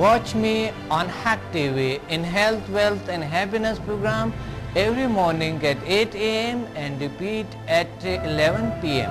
Watch me on Hack TV in Health, Wealth and Happiness program every morning at 8 AM and repeat at 11 PM.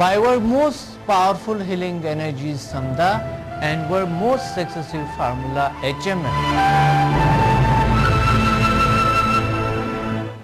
By our most powerful healing energies Samda and our most successful formula HMN.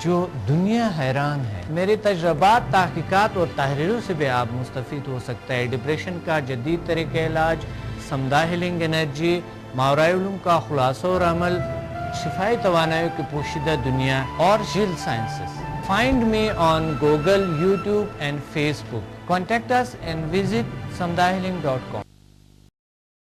جو دنیا حیران ہے. میرے تجربات، تحقیقات اور تحریروں سے بھی آپ مستفید ہو سکتا ہے. ڈپریشن کا جدید طریقہ علاج، سمدھا ہیلنگ انرجی، ماورائے علوم کا خلاصہ اور عمل، شفائی توانائیوں کی پوشیدہ دنیا اور جیل sciences. Find me on Google, YouTube and Facebook. Contact us and visit samdahealing.com.